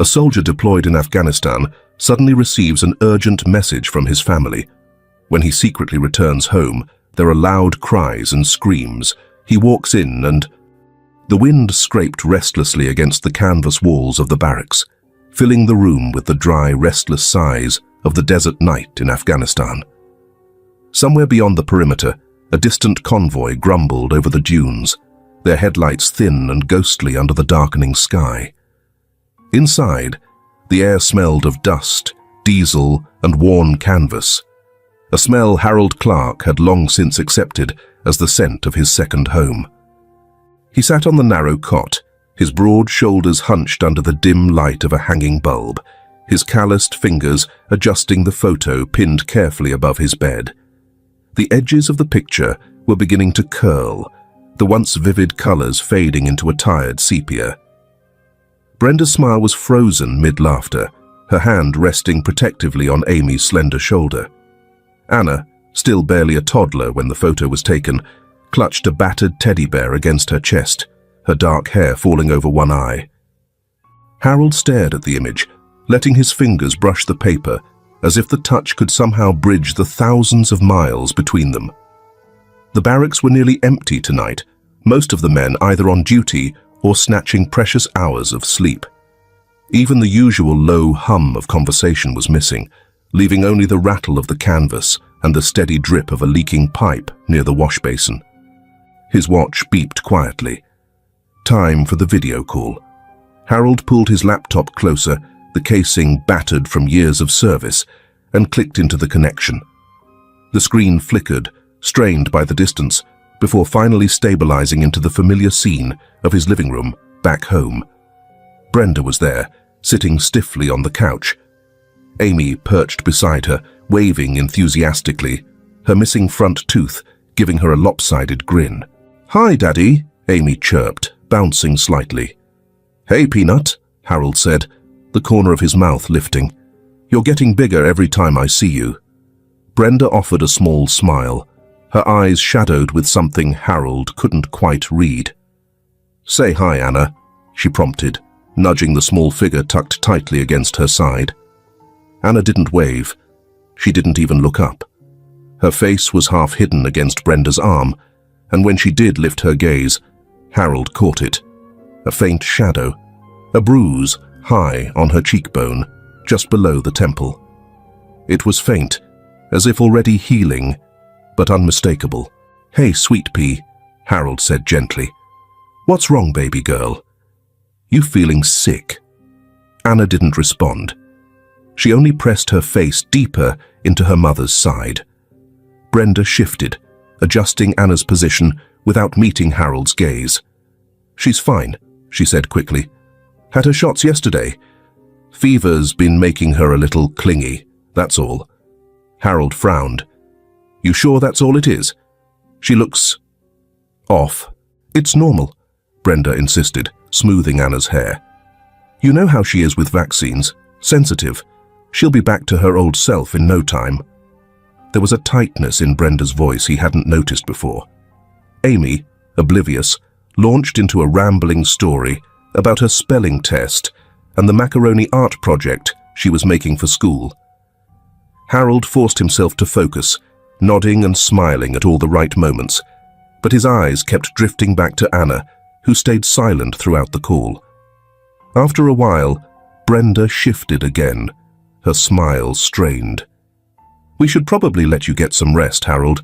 A soldier deployed in Afghanistan suddenly receives an urgent message from his family. When he secretly returns home, there are loud cries and screams. He walks in and... The wind scraped restlessly against the canvas walls of the barracks, filling the room with the dry, restless sighs of the desert night in Afghanistan. Somewhere beyond the perimeter, a distant convoy grumbled over the dunes, their headlights thin and ghostly under the darkening sky. Inside, the air smelled of dust, diesel, and worn canvas, a smell Harold Clark had long since accepted as the scent of his second home. He sat on the narrow cot, his broad shoulders hunched under the dim light of a hanging bulb, his calloused fingers adjusting the photo pinned carefully above his bed. The edges of the picture were beginning to curl, the once vivid colors fading into a tired sepia. Brenda's smile was frozen mid-laughter, her hand resting protectively on Amy's slender shoulder. Anna, still barely a toddler when the photo was taken, clutched a battered teddy bear against her chest, her dark hair falling over one eye. Harold stared at the image, letting his fingers brush the paper as if the touch could somehow bridge the thousands of miles between them. The barracks were nearly empty tonight, most of the men either on duty or snatching precious hours of sleep. Even the usual low hum of conversation was missing, leaving only the rattle of the canvas and the steady drip of a leaking pipe near the wash basin. His watch beeped quietly. Time for the video call. Harold pulled his laptop closer, the casing battered from years of service, and clicked into the connection. The screen flickered, strained by the distance, before finally stabilizing into the familiar scene of his living room back home. Brenda was there, sitting stiffly on the couch. Amy perched beside her, waving enthusiastically, her missing front tooth giving her a lopsided grin. "Hi, Daddy," Amy chirped, bouncing slightly. "Hey, Peanut," Harold said, the corner of his mouth lifting. "You're getting bigger every time I see you." Brenda offered a small smile, her eyes shadowed with something Harold couldn't quite read. "Say hi, Anna," she prompted, nudging the small figure tucked tightly against her side. Anna didn't wave. She didn't even look up. Her face was half hidden against Brenda's arm, and when she did lift her gaze, Harold caught it. A faint shadow, a bruise high on her cheekbone, just below the temple. It was faint, as if already healing, but unmistakable. "Hey, sweet pea," Harold said gently. "What's wrong, baby girl? You feeling sick?" Anna didn't respond. She only pressed her face deeper into her mother's side. Brenda shifted, adjusting Anna's position without meeting Harold's gaze. "She's fine," she said quickly. "Had her shots yesterday. Fever's been making her a little clingy, that's all." Harold frowned. "You sure that's all it is? She looks off." "It's normal," Brenda insisted, smoothing Anna's hair. "You know how she is with vaccines, sensitive. She'll be back to her old self in no time." There was a tightness in Brenda's voice he hadn't noticed before. Amy, oblivious, launched into a rambling story about her spelling test and the macaroni art project she was making for school. Harold forced himself to focus, nodding and smiling at all the right moments, but his eyes kept drifting back to Anna, who stayed silent throughout the call. After a while, Brenda shifted again, her smile strained. "We should probably let you get some rest, Harold.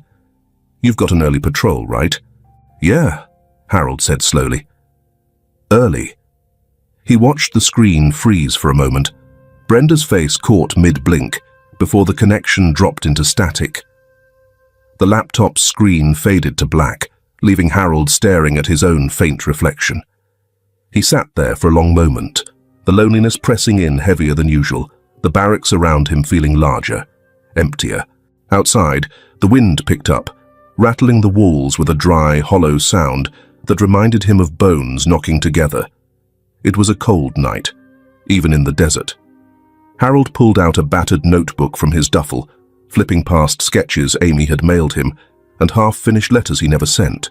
You've got an early patrol, right?" "Yeah," Harold said slowly. "Early." He watched the screen freeze for a moment. Brenda's face caught mid-blink before the connection dropped into static. The laptop's screen faded to black, leaving Harold staring at his own faint reflection. He sat there for a long moment, the loneliness pressing in heavier than usual, the barracks around him feeling larger, emptier. Outside, the wind picked up, rattling the walls with a dry, hollow sound that reminded him of bones knocking together. It was a cold night, even in the desert. Harold pulled out a battered notebook from his duffel, flipping past sketches Amy had mailed him and half-finished letters he never sent.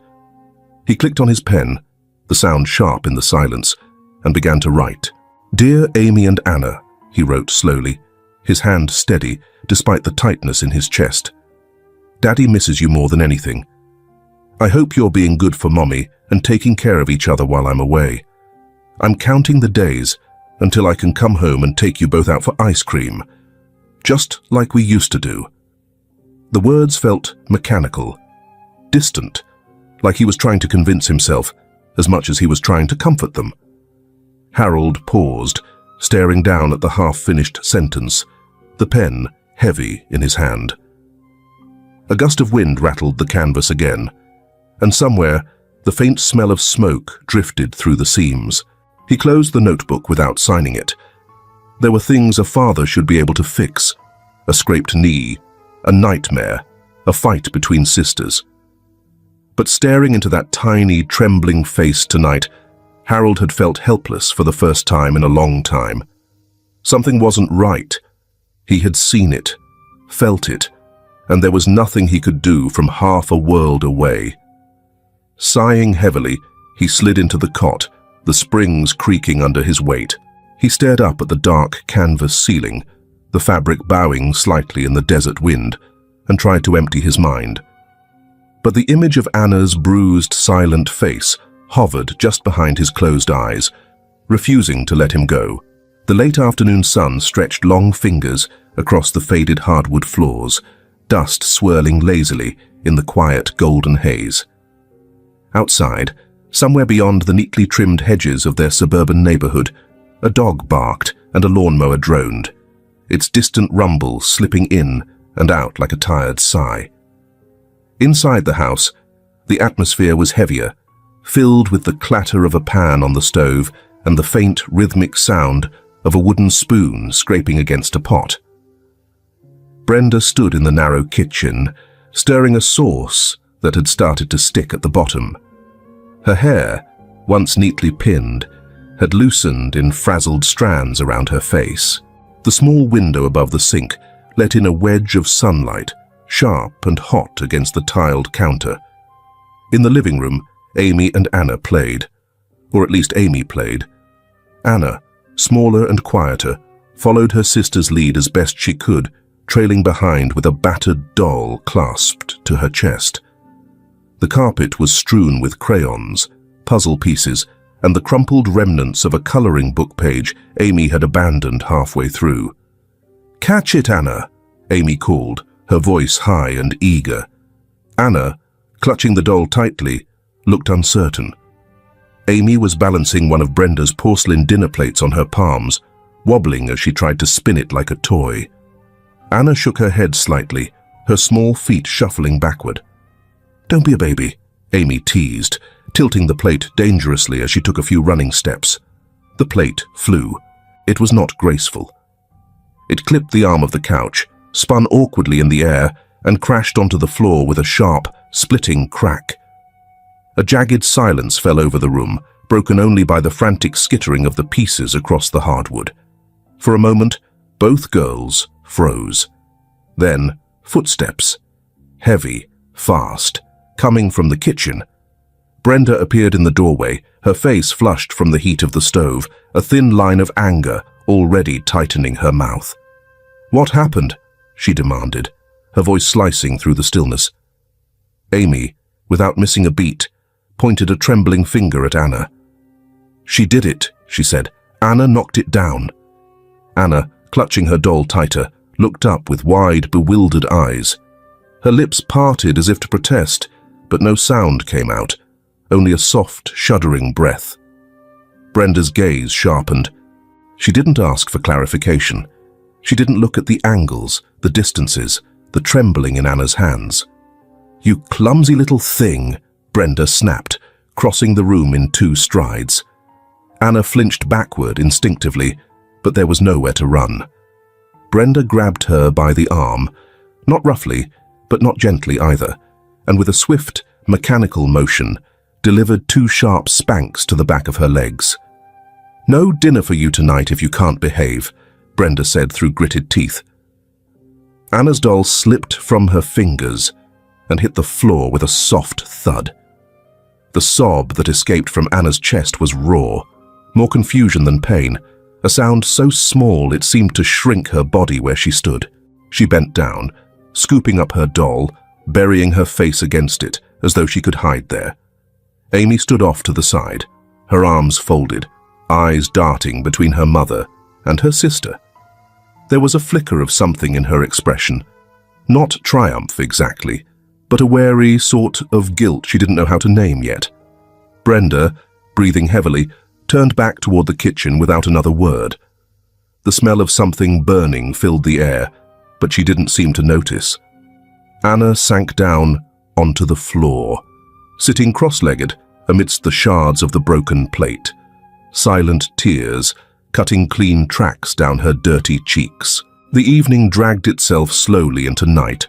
He clicked on his pen, the sound sharp in the silence, and began to write. "Dear Amy and Anna," he wrote slowly, his hand steady despite the tightness in his chest. "Daddy misses you more than anything. I hope you're being good for Mommy and taking care of each other while I'm away. I'm counting the days until I can come home and take you both out for ice cream, just like we used to do." The words felt mechanical, distant, like he was trying to convince himself as much as he was trying to comfort them. Harold paused, staring down at the half-finished sentence, the pen heavy in his hand. A gust of wind rattled the canvas again, and somewhere the faint smell of smoke drifted through the seams. He closed the notebook without signing it. There were things a father should be able to fix: a scraped knee, a nightmare, a fight between sisters. But staring into that tiny, trembling face tonight, Harold had felt helpless for the first time in a long time. Something wasn't right. He had seen it, felt it, and there was nothing he could do from half a world away. Sighing heavily, he slid into the cot, the springs creaking under his weight. He stared up at the dark canvas ceiling, the fabric bowing slightly in the desert wind, and tried to empty his mind. But the image of Anna's bruised, silent face hovered just behind his closed eyes, refusing to let him go. The late afternoon sun stretched long fingers across the faded hardwood floors, dust swirling lazily in the quiet golden haze. Outside, somewhere beyond the neatly trimmed hedges of their suburban neighborhood, a dog barked and a lawnmower droned, its distant rumble slipping in and out like a tired sigh. Inside the house, the atmosphere was heavier, filled with the clatter of a pan on the stove and the faint, rhythmic sound of a wooden spoon scraping against a pot. Brenda stood in the narrow kitchen, stirring a sauce that had started to stick at the bottom. Her hair, once neatly pinned, had loosened in frazzled strands around her face. The small window above the sink let in a wedge of sunlight, sharp and hot against the tiled counter. In the living room, Amy and Anna played, or at least Amy played. Anna, smaller and quieter, followed her sister's lead as best she could, trailing behind with a battered doll clasped to her chest. The carpet was strewn with crayons, puzzle pieces, and the crumpled remnants of a coloring book page Amy had abandoned halfway through. "Catch it, Anna," Amy called, her voice high and eager. Anna, clutching the doll tightly, looked uncertain. Amy was balancing one of Brenda's porcelain dinner plates on her palms, wobbling as she tried to spin it like a toy. Anna shook her head slightly, her small feet shuffling backward. "Don't be a baby," Amy teased, tilting the plate dangerously as she took a few running steps. The plate flew. It was not graceful. It clipped the arm of the couch, spun awkwardly in the air, and crashed onto the floor with a sharp, splitting crack. A jagged silence fell over the room, broken only by the frantic skittering of the pieces across the hardwood. For a moment, both girls froze. Then, footsteps. Heavy, fast, coming from the kitchen. Brenda appeared in the doorway, her face flushed from the heat of the stove, a thin line of anger already tightening her mouth. "What happened?" she demanded, her voice slicing through the stillness. Amy, without missing a beat, pointed a trembling finger at Anna. "She did it," she said. "Anna knocked it down." Anna, clutching her doll tighter, looked up with wide, bewildered eyes. Her lips parted as if to protest, but no sound came out, only a soft, shuddering breath. Brenda's gaze sharpened. She didn't ask for clarification. She didn't look at the angles, the distances, the trembling in Anna's hands. "You clumsy little thing," Brenda snapped, crossing the room in 2 strides. Anna flinched backward instinctively, but there was nowhere to run. Brenda grabbed her by the arm, not roughly, but not gently either, and with a swift, mechanical motion, delivered 2 sharp spanks to the back of her legs. "No dinner for you tonight if you can't behave," Brenda said through gritted teeth. Anna's doll slipped from her fingers and hit the floor with a soft thud. The sob that escaped from Anna's chest was raw, more confusion than pain, a sound so small it seemed to shrink her body where she stood. She bent down, scooping up her doll, burying her face against it, as though she could hide there. Amy stood off to the side, her arms folded, eyes darting between her mother and her sister. There was a flicker of something in her expression. Not triumph exactly, but a wary sort of guilt she didn't know how to name yet. Brenda, breathing heavily, turned back toward the kitchen without another word. The smell of something burning filled the air, but she didn't seem to notice. Anna sank down onto the floor, sitting cross-legged amidst the shards of the broken plate, silent tears cutting clean tracks down her dirty cheeks. The evening dragged itself slowly into night.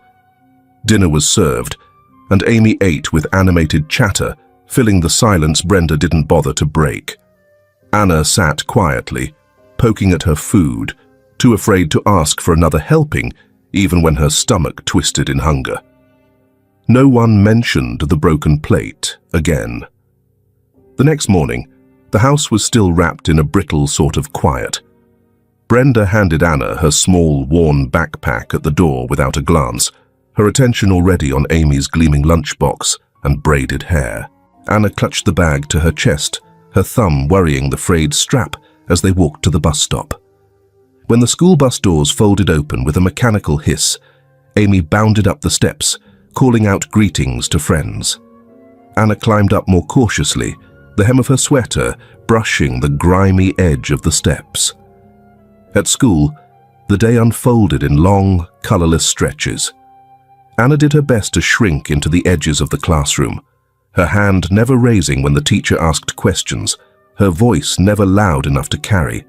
Dinner was served, and Amy ate with animated chatter, filling the silence Brenda didn't bother to break. Anna sat quietly, poking at her food, too afraid to ask for another helping, even when her stomach twisted in hunger. No one mentioned the broken plate again. The next morning, the house was still wrapped in a brittle sort of quiet. Brenda handed Anna her small, worn backpack at the door without a glance, her attention already on Amy's gleaming lunchbox and braided hair. Anna clutched the bag to her chest, her thumb worrying the frayed strap as they walked to the bus stop. When the school bus doors folded open with a mechanical hiss, Amy bounded up the steps, calling out greetings to friends. Anna climbed up more cautiously, the hem of her sweater brushing the grimy edge of the steps. At school, the day unfolded in long, colorless stretches. Anna did her best to shrink into the edges of the classroom, her hand never raising when the teacher asked questions, her voice never loud enough to carry.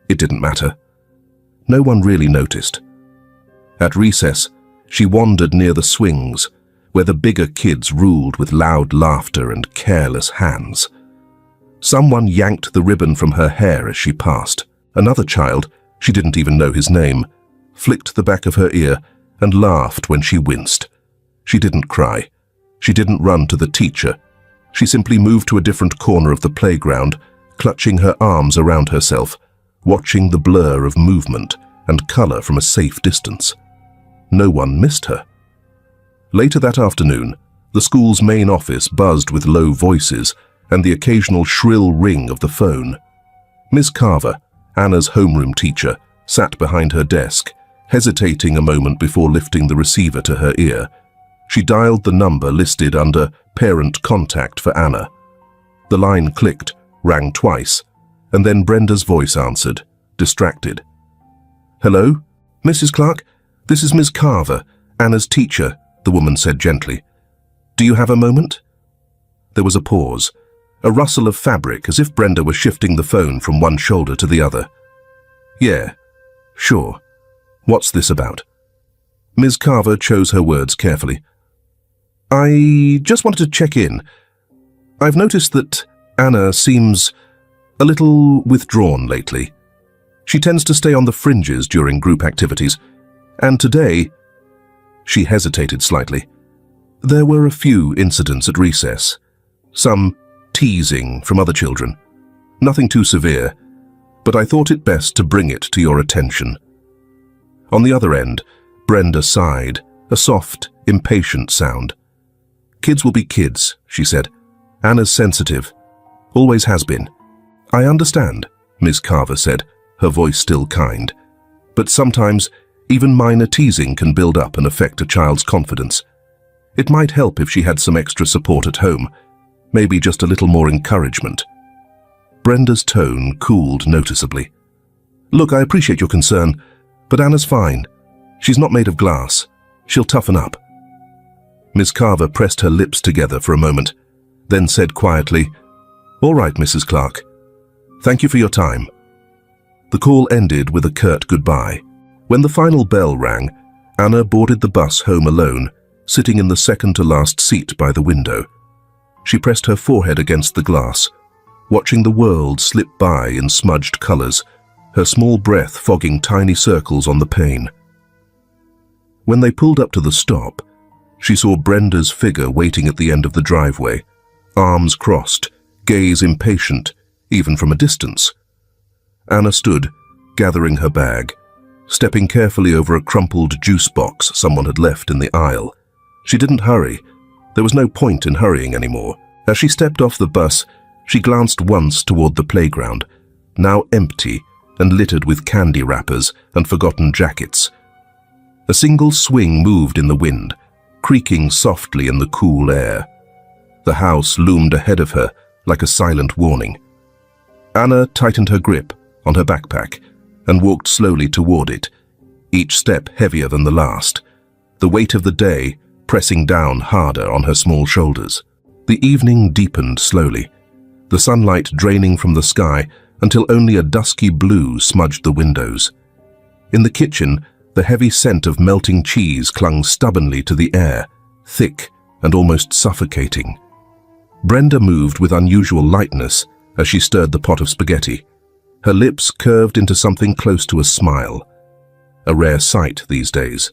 It didn't matter. No one really noticed. At recess, she wandered near the swings, where the bigger kids ruled with loud laughter and careless hands. Someone yanked the ribbon from her hair as she passed. Another child, she didn't even know his name, flicked the back of her ear and laughed when she winced. She didn't cry. She didn't run to the teacher. She simply moved to a different corner of the playground, clutching her arms around herself, watching the blur of movement and color from a safe distance. No one missed her. Later that afternoon, the school's main office buzzed with low voices and the occasional shrill ring of the phone. Miss Carver, Anna's homeroom teacher, sat behind her desk, hesitating a moment before lifting the receiver to her ear. She dialed the number listed under Parent Contact for Anna. The line clicked, rang twice, and then Brenda's voice answered, distracted. "Hello? Mrs. Clark? This is Miss Carver, Anna's teacher," the woman said gently. "Do you have a moment?" There was a pause, a rustle of fabric as if Brenda were shifting the phone from one shoulder to the other. "Yeah, sure. What's this about?" Ms. Carver chose her words carefully. "I just wanted to check in. I've noticed that Anna seems a little withdrawn lately. She tends to stay on the fringes during group activities, and today—" She hesitated slightly. "There were a few incidents at recess, some teasing from other children. Nothing too severe, but I thought it best to bring it to your attention." On the other end, Brenda sighed, a soft, impatient sound. "Kids will be kids," she said. "Anna's sensitive. Always has been." "I understand," Ms. Carver said, her voice still kind. "But sometimes, even minor teasing can build up and affect a child's confidence. It might help if she had some extra support at home, maybe just a little more encouragement." Brenda's tone cooled noticeably. "Look, I appreciate your concern, but Anna's fine. She's not made of glass. She'll toughen up." Miss Carver pressed her lips together for a moment, then said quietly, "All right, Mrs. Clark. Thank you for your time." The call ended with a curt goodbye. When the final bell rang, Anna boarded the bus home alone, sitting in the second-to-last seat by the window. She pressed her forehead against the glass, watching the world slip by in smudged colors, her small breath fogging tiny circles on the pane. When they pulled up to the stop, she saw Brenda's figure waiting at the end of the driveway, arms crossed, gaze impatient, even from a distance. Anna stood, gathering her bag, stepping carefully over a crumpled juice box someone had left in the aisle. She didn't hurry. There was no point in hurrying anymore. As she stepped off the bus, she glanced once toward the playground, now empty and littered with candy wrappers and forgotten jackets. A single swing moved in the wind, creaking softly in the cool air. The house loomed ahead of her like a silent warning. Anna tightened her grip on her backpack and walked slowly toward it, each step heavier than the last, the weight of the day pressing down harder on her small shoulders. The evening deepened slowly, the sunlight draining from the sky until only a dusky blue smudged the windows. In the kitchen, the heavy scent of melting cheese clung stubbornly to the air, thick and almost suffocating. Brenda moved with unusual lightness as she stirred the pot of spaghetti. Her lips curved into something close to a smile, a rare sight these days.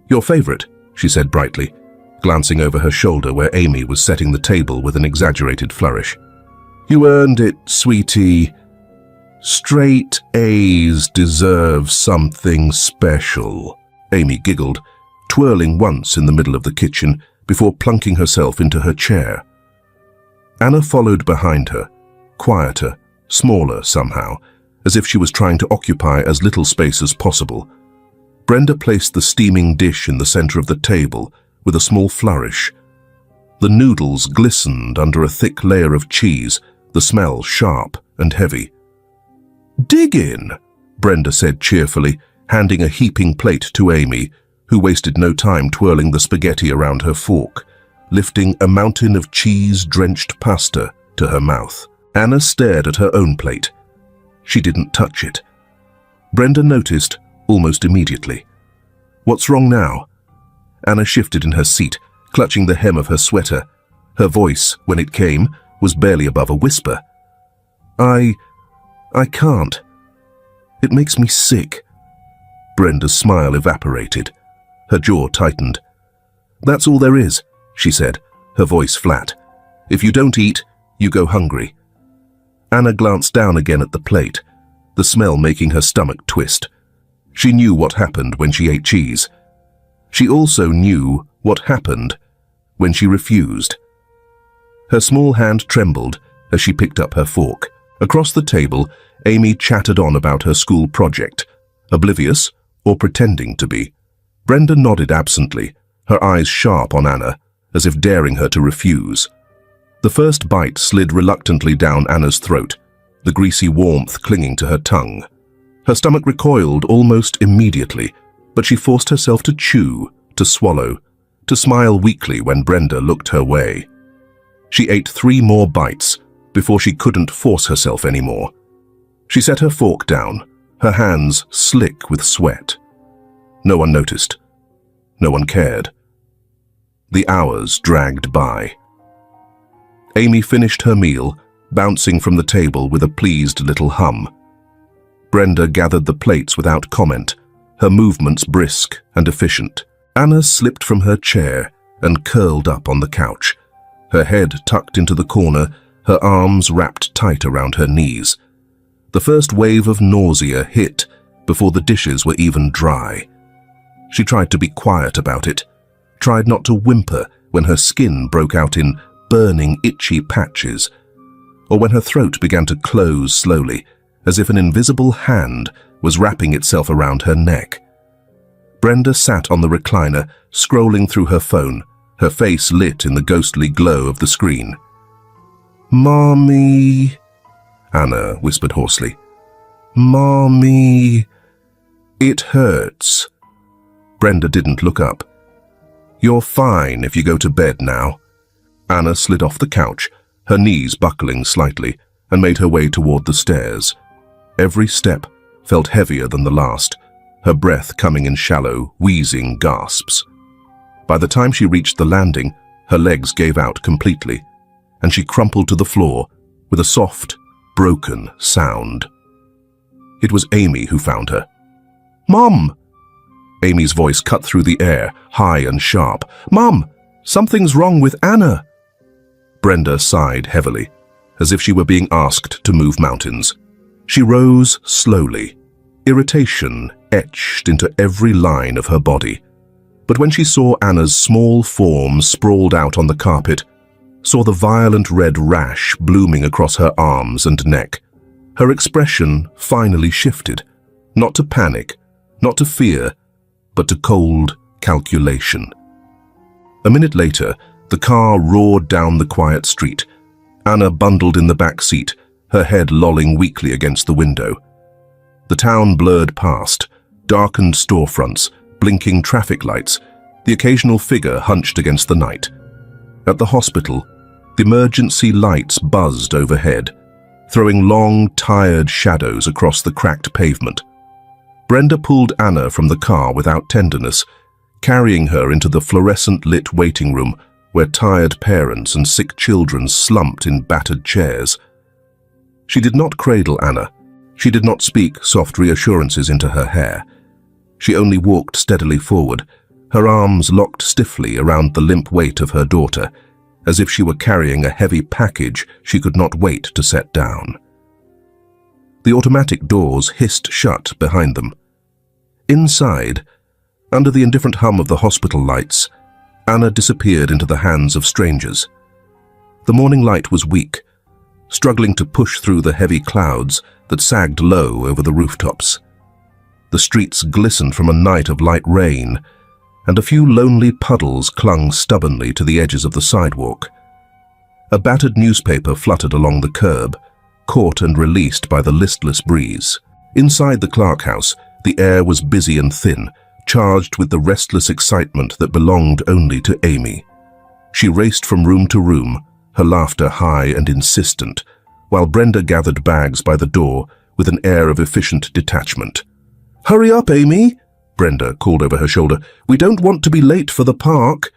"Your favorite," she said brightly, glancing over her shoulder where Amy was setting the table with an exaggerated flourish. "You earned it, sweetie. Straight A's deserve something special." Amy giggled, twirling once in the middle of the kitchen before plunking herself into her chair. Anna followed behind her, quieter, smaller somehow, as if she was trying to occupy as little space as possible. Brenda placed the steaming dish in the center of the table with a small flourish. The noodles glistened under a thick layer of cheese, the smell sharp and heavy. "Dig in," Brenda said cheerfully, handing a heaping plate to Amy, who wasted no time twirling the spaghetti around her fork, lifting a mountain of cheese-drenched pasta to her mouth. Anna stared at her own plate. She didn't touch it. Brenda noticed almost immediately. "What's wrong now?" Anna shifted in her seat, clutching the hem of her sweater. Her voice, when it came, was barely above a whisper. I can't. It makes me sick." Brenda's smile evaporated. Her jaw tightened. "That's all there is," she said, her voice flat. "If you don't eat, you go hungry." Anna glanced down again at the plate, the smell making her stomach twist. She knew what happened when she ate cheese. She also knew what happened when she refused. Her small hand trembled as she picked up her fork. Across the table, Amy chattered on about her school project, oblivious or pretending to be. Brenda nodded absently, her eyes sharp on Anna, as if daring her to refuse. The first bite slid reluctantly down Anna's throat, the greasy warmth clinging to her tongue. Her stomach recoiled almost immediately, but she forced herself to chew, to swallow, to smile weakly when Brenda looked her way. She ate 3 more bites before she couldn't force herself anymore. She set her fork down, her hands slick with sweat. No one noticed. No one cared. The hours dragged by. Amy finished her meal, bouncing from the table with a pleased little hum. Brenda gathered the plates without comment, her movements brisk and efficient. Anna slipped from her chair and curled up on the couch, her head tucked into the corner, her arms wrapped tight around her knees. The first wave of nausea hit before the dishes were even dry. She tried to be quiet about it, tried not to whimper when her skin broke out in burning, itchy patches, or when her throat began to close slowly, as if an invisible hand was wrapping itself around her neck. Brenda sat on the recliner, scrolling through her phone, her face lit in the ghostly glow of the screen. "Mommy," Anna whispered hoarsely. "Mommy, it hurts." Brenda didn't look up. "You're fine if you go to bed now." Anna slid off the couch, her knees buckling slightly, and made her way toward the stairs. Every step felt heavier than the last, her breath coming in shallow, wheezing gasps. By the time she reached the landing, her legs gave out completely, and she crumpled to the floor with a soft, broken sound. It was Amy who found her. "Mom!" Amy's voice cut through the air, high and sharp. "Mom, something's wrong with Anna." Brenda sighed heavily, as if she were being asked to move mountains. She rose slowly, irritation etched into every line of her body. But when she saw Anna's small form sprawled out on the carpet, saw the violent red rash blooming across her arms and neck, her expression finally shifted, not to panic, not to fear, but to cold calculation. A minute later, the car roared down the quiet street, Anna bundled in the back seat, her head lolling weakly against the window. The town blurred past, darkened storefronts, blinking traffic lights, the occasional figure hunched against the night. At the hospital, the emergency lights buzzed overhead, throwing long, tired shadows across the cracked pavement. Brenda pulled Anna from the car without tenderness, carrying her into the fluorescent-lit waiting room where tired parents and sick children slumped in battered chairs. She did not cradle Anna. She did not speak soft reassurances into her hair. She only walked steadily forward, her arms locked stiffly around the limp weight of her daughter, as if she were carrying a heavy package she could not wait to set down. The automatic doors hissed shut behind them. Inside, under the indifferent hum of the hospital lights, Anna disappeared into the hands of strangers. The morning light was weak, struggling to push through the heavy clouds that sagged low over the rooftops. The streets glistened from a night of light rain, and a few lonely puddles clung stubbornly to the edges of the sidewalk. A battered newspaper fluttered along the curb, caught and released by the listless breeze. Inside the Clark house, the air was busy and thin, charged with the restless excitement that belonged only to Amy. She raced from room to room, her laughter high and insistent, while Brenda gathered bags by the door with an air of efficient detachment. "Hurry up, Amy," Brenda called over her shoulder. "We don't want to be late for the park."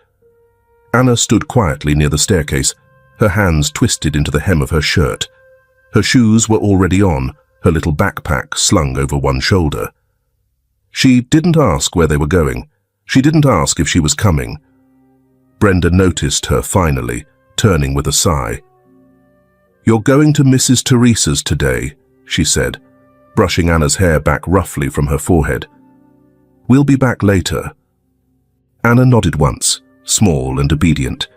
Anna stood quietly near the staircase, her hands twisted into the hem of her shirt. Her shoes were already on, her little backpack slung over one shoulder. She didn't ask where they were going. She didn't ask if she was coming. Brenda noticed her finally, turning with a sigh. "You're going to Mrs. Teresa's today," she said, brushing Anna's hair back roughly from her forehead. "We'll be back later." Anna nodded once, small and obedient.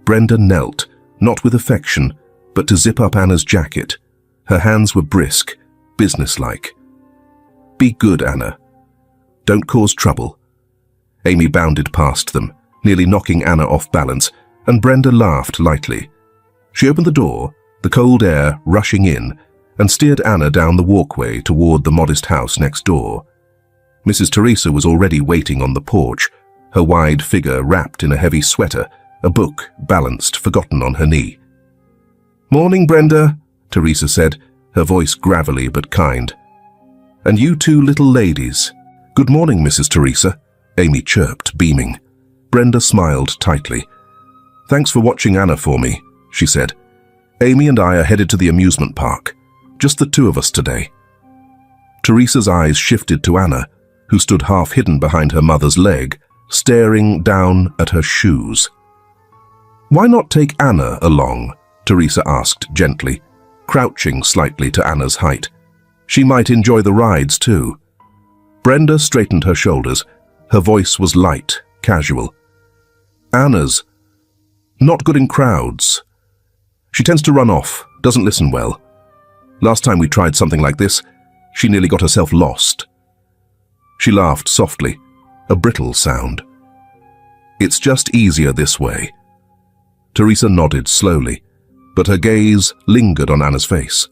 Brenda knelt, not with affection, but to zip up Anna's jacket. Her hands were brisk, businesslike. "Be good, Anna. Don't cause trouble." Amy bounded past them, nearly knocking Anna off balance, and Brenda laughed lightly. She opened the door, the cold air rushing in, and steered Anna down the walkway toward the modest house next door. Mrs. Teresa was already waiting on the porch, her wide figure wrapped in a heavy sweater, a book balanced, forgotten on her knee. "Morning, Brenda," Teresa said, her voice gravelly but kind. "And you two little ladies." "Good morning, Mrs. Teresa," Amy chirped, beaming. Brenda smiled tightly. "Thanks for watching Anna for me," she said. "Amy and I are headed to the amusement park. Just the two of us today." Teresa's eyes shifted to Anna, who stood half hidden behind her mother's leg, staring down at her shoes. "Why not take Anna along?" Teresa asked gently, crouching slightly to Anna's height. "She might enjoy the rides too." Brenda straightened her shoulders. Her voice was light, casual. "Anna's not good in crowds. She tends to run off, doesn't listen well. Last time we tried something like this, she nearly got herself lost." She laughed softly, a brittle sound. "It's just easier this way." Teresa nodded slowly, but her gaze lingered on Anna's face.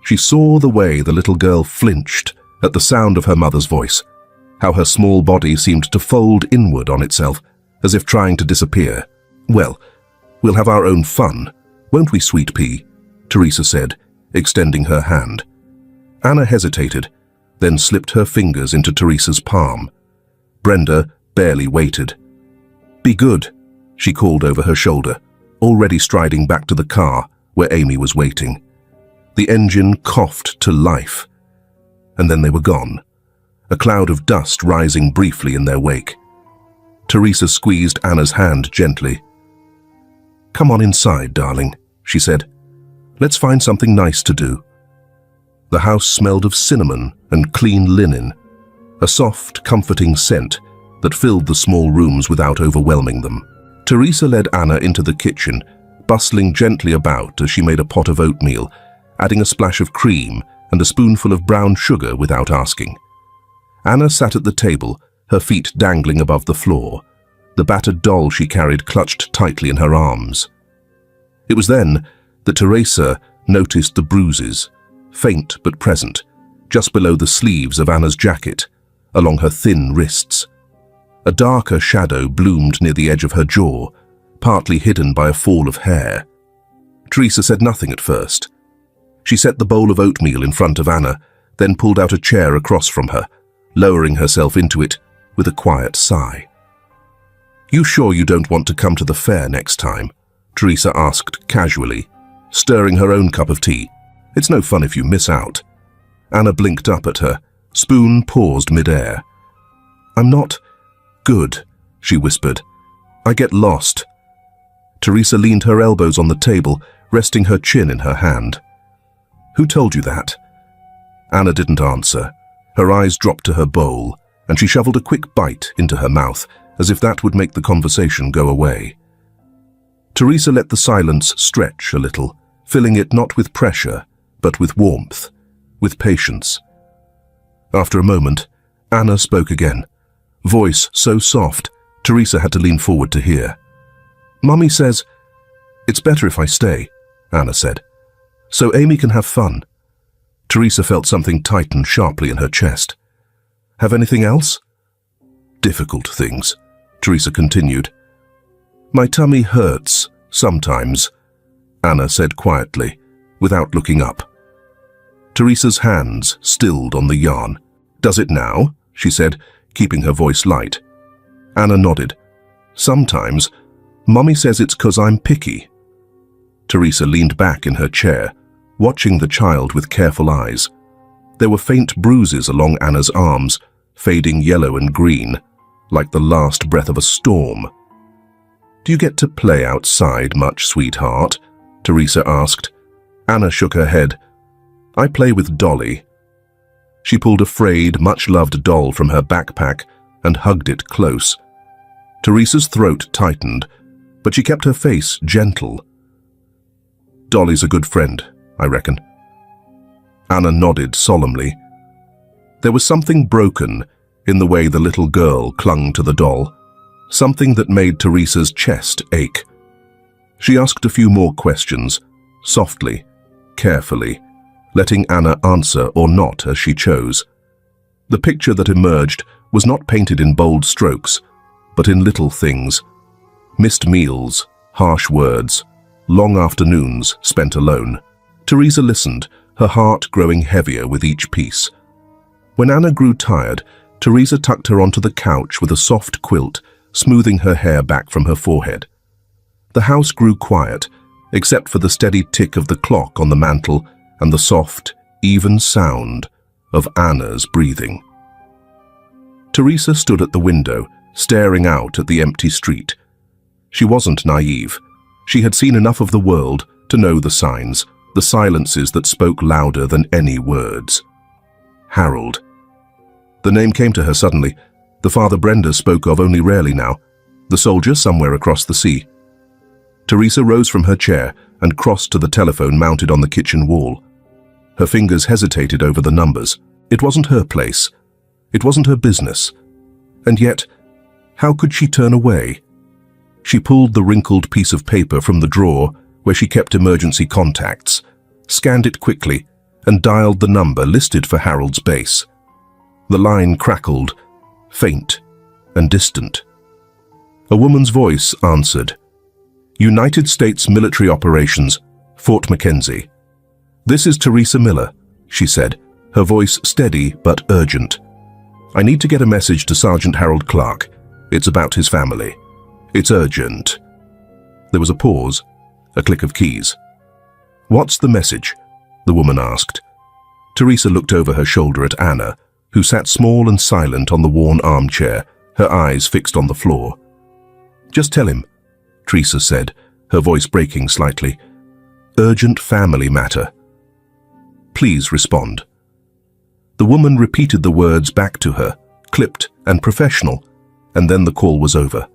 She saw the way the little girl flinched at the sound of her mother's voice, how her small body seemed to fold inward on itself, as if trying to disappear. "Well, we'll have our own fun, won't we, sweet pea?" Teresa said, extending her hand. Anna hesitated, then slipped her fingers into Teresa's palm. Brenda barely waited. "Be good," she called over her shoulder, already striding back to the car where Amy was waiting. The engine coughed to life, and then they were gone, a cloud of dust rising briefly in their wake. Teresa squeezed Anna's hand gently. "Come on inside, darling," she said. "Let's find something nice to do." The house smelled of cinnamon and clean linen, a soft, comforting scent that filled the small rooms without overwhelming them. Teresa led Anna into the kitchen, bustling gently about as she made a pot of oatmeal, adding a splash of cream and a spoonful of brown sugar without asking. Anna sat at the table, her feet dangling above the floor, the battered doll she carried clutched tightly in her arms. It was then that Teresa noticed the bruises, faint but present, just below the sleeves of Anna's jacket, along her thin wrists. A darker shadow bloomed near the edge of her jaw, partly hidden by a fall of hair. Teresa said nothing at first. She set the bowl of oatmeal in front of Anna, then pulled out a chair across from her, lowering herself into it with a quiet sigh. "You sure you don't want to come to the fair next time?" Teresa asked casually, stirring her own cup of tea. "It's no fun if you miss out." Anna blinked up at her, spoon paused mid-air. "I'm not good," she whispered. "I get lost." Teresa leaned her elbows on the table, resting her chin in her hand. "Who told you that?" Anna didn't answer. Her eyes dropped to her bowl, and she shoveled a quick bite into her mouth, as if that would make the conversation go away. Teresa let the silence stretch a little, filling it not with pressure, but with warmth, with patience. After a moment, Anna spoke again, voice so soft, Teresa had to lean forward to hear. "Mummy says, it's better if I stay," Anna said, "so Amy can have fun." Teresa felt something tighten sharply in her chest. "Have anything else?" "Difficult things," Teresa continued. "My tummy hurts, sometimes," Anna said quietly, without looking up. Teresa's hands stilled on the yarn. "Does it now?" she said, keeping her voice light. Anna nodded. "Sometimes. Mummy says it's 'cause I'm picky." Teresa leaned back in her chair, watching the child with careful eyes. There were faint bruises along Anna's arms, fading yellow and green, like the last breath of a storm. "Do you get to play outside much, sweetheart?" Teresa asked. Anna shook her head. "I play with Dolly." She pulled a frayed, much-loved doll from her backpack and hugged it close. Teresa's throat tightened, but she kept her face gentle. "Dolly's a good friend, I reckon." Anna nodded solemnly. There was something broken in the way the little girl clung to the doll, something that made Teresa's chest ache. She asked a few more questions, softly, carefully, letting Anna answer or not as she chose. The picture that emerged was not painted in bold strokes, but in little things. Missed meals, harsh words, long afternoons spent alone. Teresa listened, her heart growing heavier with each piece. When Anna grew tired, Teresa tucked her onto the couch with a soft quilt, smoothing her hair back from her forehead. The house grew quiet, except for the steady tick of the clock on the mantel and the soft, even sound of Anna's breathing. Teresa stood at the window, staring out at the empty street. She wasn't naive. She had seen enough of the world to know the signs, the silences that spoke louder than any words. Harold. The name came to her suddenly, the father Brenda spoke of only rarely now, the soldier somewhere across the sea. Teresa rose from her chair and crossed to the telephone mounted on the kitchen wall. Her fingers hesitated over the numbers. It wasn't her place. It wasn't her business. And yet, how could she turn away? She pulled the wrinkled piece of paper from the drawer where she kept emergency contacts, scanned it quickly, and dialed the number listed for Harold's base. The line crackled, faint and distant. A woman's voice answered. "United States Military Operations, Fort McKenzie." "This is Teresa Miller," she said, her voice steady but urgent. "I need to get a message to Sergeant Harold Clark. It's about his family. It's urgent." There was a pause, a click of keys. "What's the message?" the woman asked. Teresa looked over her shoulder at Anna, who sat small and silent on the worn armchair, her eyes fixed on the floor. "Just tell him," Teresa said, her voice breaking slightly. "Urgent family matter." Please respond. The woman repeated the words back to her, clipped and professional, and then the call was over.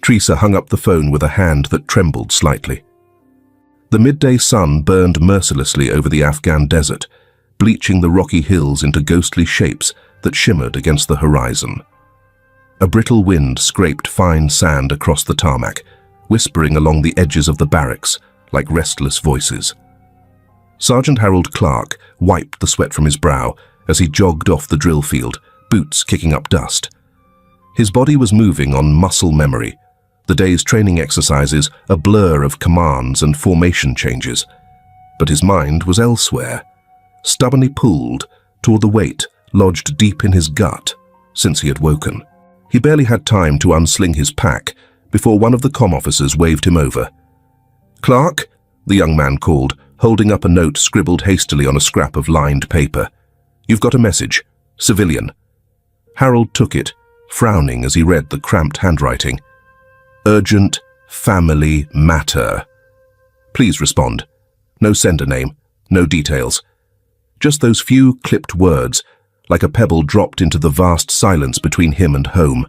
Teresa hung up the phone with a hand that trembled slightly. The midday sun burned mercilessly over the Afghan desert, bleaching the rocky hills into ghostly shapes that shimmered against the horizon. A brittle wind scraped fine sand across the tarmac, whispering along the edges of the barracks like restless voices. Sergeant Harold Clark wiped the sweat from his brow as he jogged off the drill field, boots kicking up dust. His body was moving on muscle memory, the day's training exercises a blur of commands and formation changes. But his mind was elsewhere, stubbornly pulled toward the weight lodged deep in his gut since he had woken. He barely had time to unsling his pack before one of the comm officers waved him over. "Clark," the young man called, holding up a note scribbled hastily on a scrap of lined paper. "You've got a message. Civilian." Harold took it, frowning as he read the cramped handwriting. "Urgent family matter. Please respond. No sender name, no details. Just those few clipped words, like a pebble dropped into the vast silence between him and home.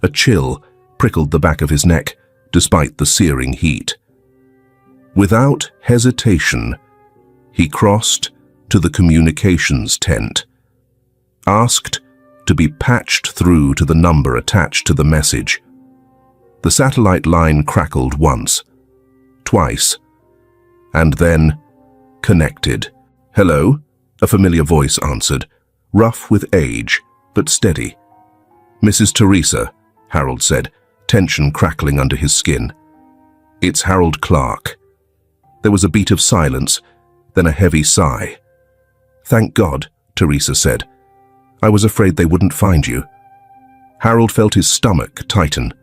A chill prickled the back of his neck, despite the searing heat. Without hesitation, he crossed to the communications tent, asked to be patched through to the number attached to the message. The satellite line crackled once, twice, and then connected. "Hello?" a familiar voice answered, rough with age, but steady. "Mrs. Teresa," Harold said, tension crackling under his skin. "It's Harold Clark." There was a beat of silence, then a heavy sigh. "Thank God," Teresa said. "I was afraid they wouldn't find you." Harold felt his stomach tighten.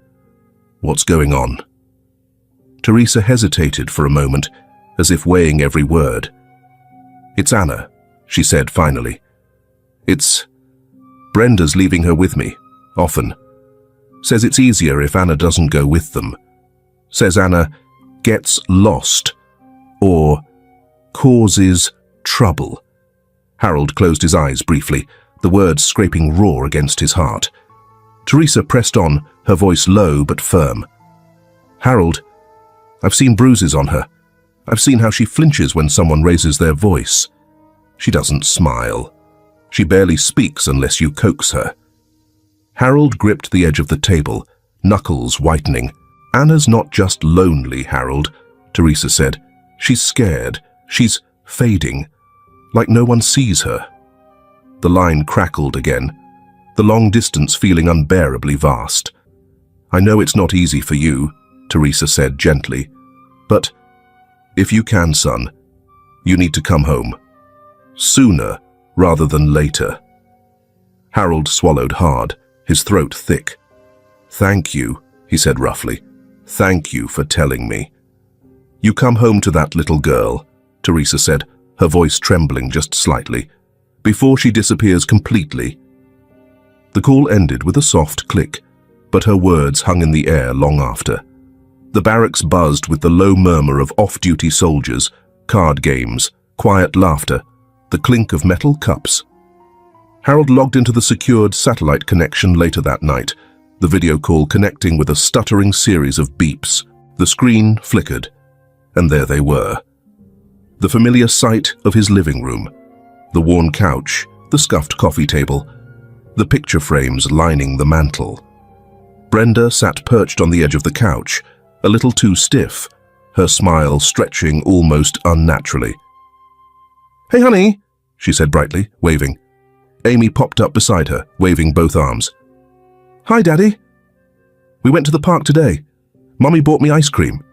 "What's going on?" Teresa hesitated for a moment, as if weighing every word. "It's Anna," she said finally. "It's... Brenda's leaving her with me, often. Says it's easier if Anna doesn't go with them. Says Anna gets lost or causes trouble." Harold closed his eyes briefly, the words scraping raw against his heart. Teresa pressed on, her voice low but firm. "Harold, I've seen bruises on her. I've seen how she flinches when someone raises their voice. She doesn't smile. She barely speaks unless you coax her." Harold gripped the edge of the table, knuckles whitening. "Anna's not just lonely, Harold," Teresa said. "She's scared. She's fading, like no one sees her." The line crackled again, the long distance feeling unbearably vast. "I know it's not easy for you," Teresa said gently, "but if you can, son, you need to come home. Sooner rather than later." Harold swallowed hard, his throat thick. "Thank you," he said roughly. "Thank you for telling me." "You come home to that little girl," Teresa said, her voice trembling just slightly, "before she disappears completely." The call ended with a soft click, but her words hung in the air long after. The barracks buzzed with the low murmur of off-duty soldiers, card games, quiet laughter, the clink of metal cups. Harold logged into the secured satellite connection later that night, the video call connecting with a stuttering series of beeps. The screen flickered, and there they were. The familiar sight of his living room, the worn couch, the scuffed coffee table, the picture frames lining the mantel. Brenda sat perched on the edge of the couch, a little too stiff, her smile stretching almost unnaturally. "Hey, honey," she said brightly, waving. Amy popped up beside her, waving both arms. "Hi, Daddy. We went to the park today. Mommy bought me ice cream."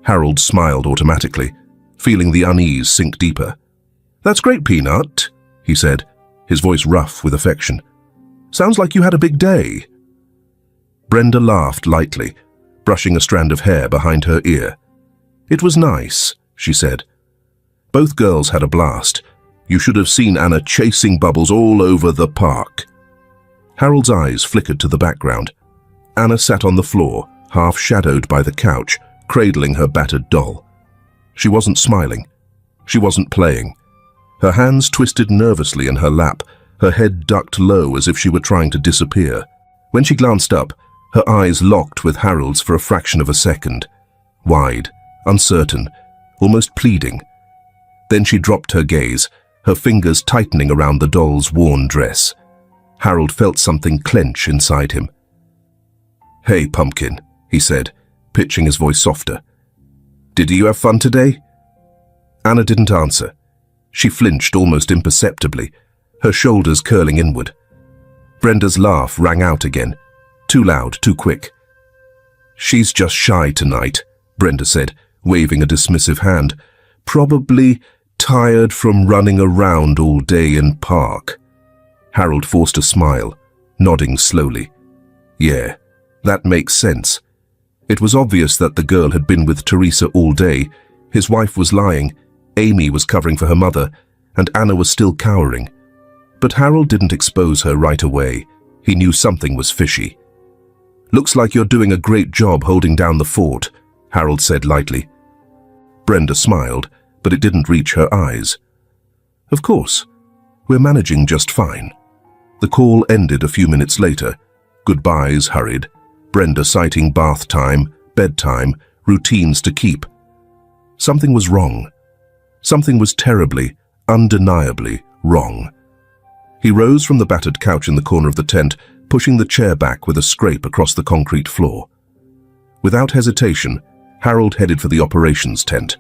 Harold smiled automatically, feeling the unease sink deeper. "That's great, Peanut," he said, his voice rough with affection. "Sounds like you had a big day." Brenda laughed lightly, brushing a strand of hair behind her ear. "It was nice," she said. Both girls had a blast. You should have seen Anna chasing Bubbles all over the park. Harold's eyes flickered to the background. Anna sat on the floor, half shadowed by the couch, cradling her battered doll. She wasn't smiling. She wasn't playing. Her hands twisted nervously in her lap, her head ducked low as if she were trying to disappear. When she glanced up, her eyes locked with Harold's for a fraction of a second. Wide, uncertain, almost pleading. Then she dropped her gaze, her fingers tightening around the doll's worn dress. Harold felt something clench inside him. "Hey, Pumpkin," he said, pitching his voice softer. "Did you have fun today?" Anna didn't answer. She flinched almost imperceptibly, her shoulders curling inward. Brenda's laugh rang out again, too loud, too quick. "She's just shy tonight," Brenda said, waving a dismissive hand. "Probably tired from running around all day in park." Harold forced a smile, nodding slowly. "Yeah, that makes sense." It was obvious that the girl had been with Teresa all day. His wife was lying, Amy was covering for her mother, and Anna was still cowering. But Harold didn't expose her right away. He knew something was fishy. "Looks like you're doing a great job holding down the fort," Harold said lightly. Brenda smiled, but it didn't reach her eyes. "Of course. We're managing just fine." The call ended a few minutes later. Goodbyes hurried, Brenda citing bath time, bedtime, routines to keep. Something was wrong. Something was terribly, undeniably wrong. He rose from the battered couch in the corner of the tent, pushing the chair back with a scrape across the concrete floor. Without hesitation, Harold headed for the operations tent.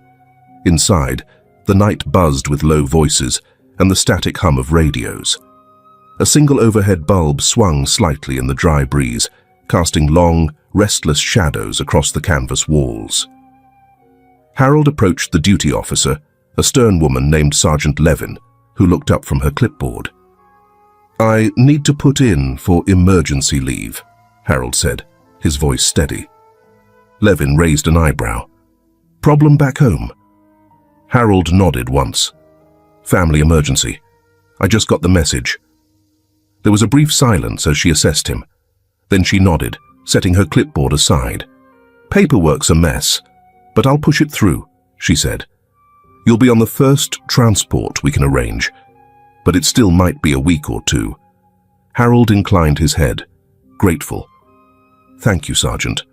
Inside, the night buzzed with low voices and the static hum of radios. A single overhead bulb swung slightly in the dry breeze, casting long, restless shadows across the canvas walls. Harold approached the duty officer, a stern woman named Sergeant Levin, who looked up from her clipboard. "I need to put in for emergency leave," Harold said, his voice steady. Levin raised an eyebrow. "Problem back home?" Harold nodded once. "Family emergency. I just got the message." There was a brief silence as she assessed him. Then she nodded, setting her clipboard aside. "Paperwork's a mess, but I'll push it through," she said. "You'll be on the first transport we can arrange, but it still might be a week or two." Harold inclined his head, grateful. "Thank you, Sergeant."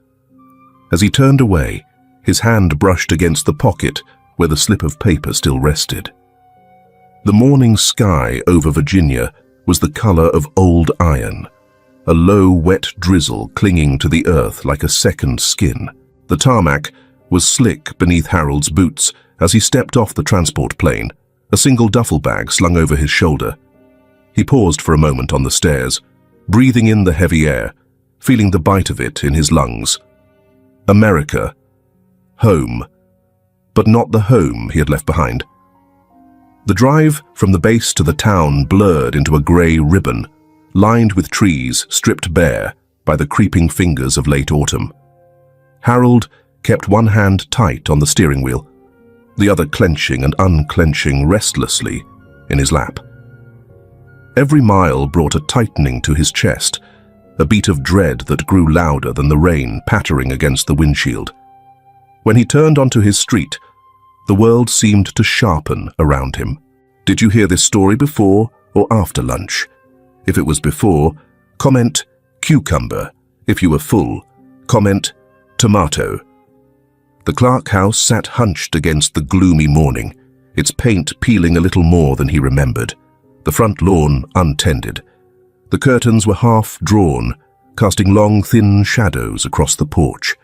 As he turned away, his hand brushed against the pocket where the slip of paper still rested. The morning sky over Virginia was the color of old iron, a low, wet drizzle clinging to the earth like a second skin. The tarmac was slick beneath Harold's boots as he stepped off the transport plane, a single duffel bag slung over his shoulder. He paused for a moment on the stairs, breathing in the heavy air, feeling the bite of it in his lungs. America. Home. But not the home he had left behind. The drive from the base to the town blurred into a grey ribbon, lined with trees stripped bare by the creeping fingers of late autumn. Harold kept one hand tight on the steering wheel, the other clenching and unclenching restlessly in his lap. Every mile brought a tightening to his chest, a beat of dread that grew louder than the rain pattering against the windshield. When he turned onto his street, the world seemed to sharpen around him. Did you hear this story before or after lunch? If it was before, comment cucumber. If you were full, comment tomato. The Clark house sat hunched against the gloomy morning, its paint peeling a little more than he remembered, the front lawn untended. The curtains were half drawn, casting long, thin shadows across the porch.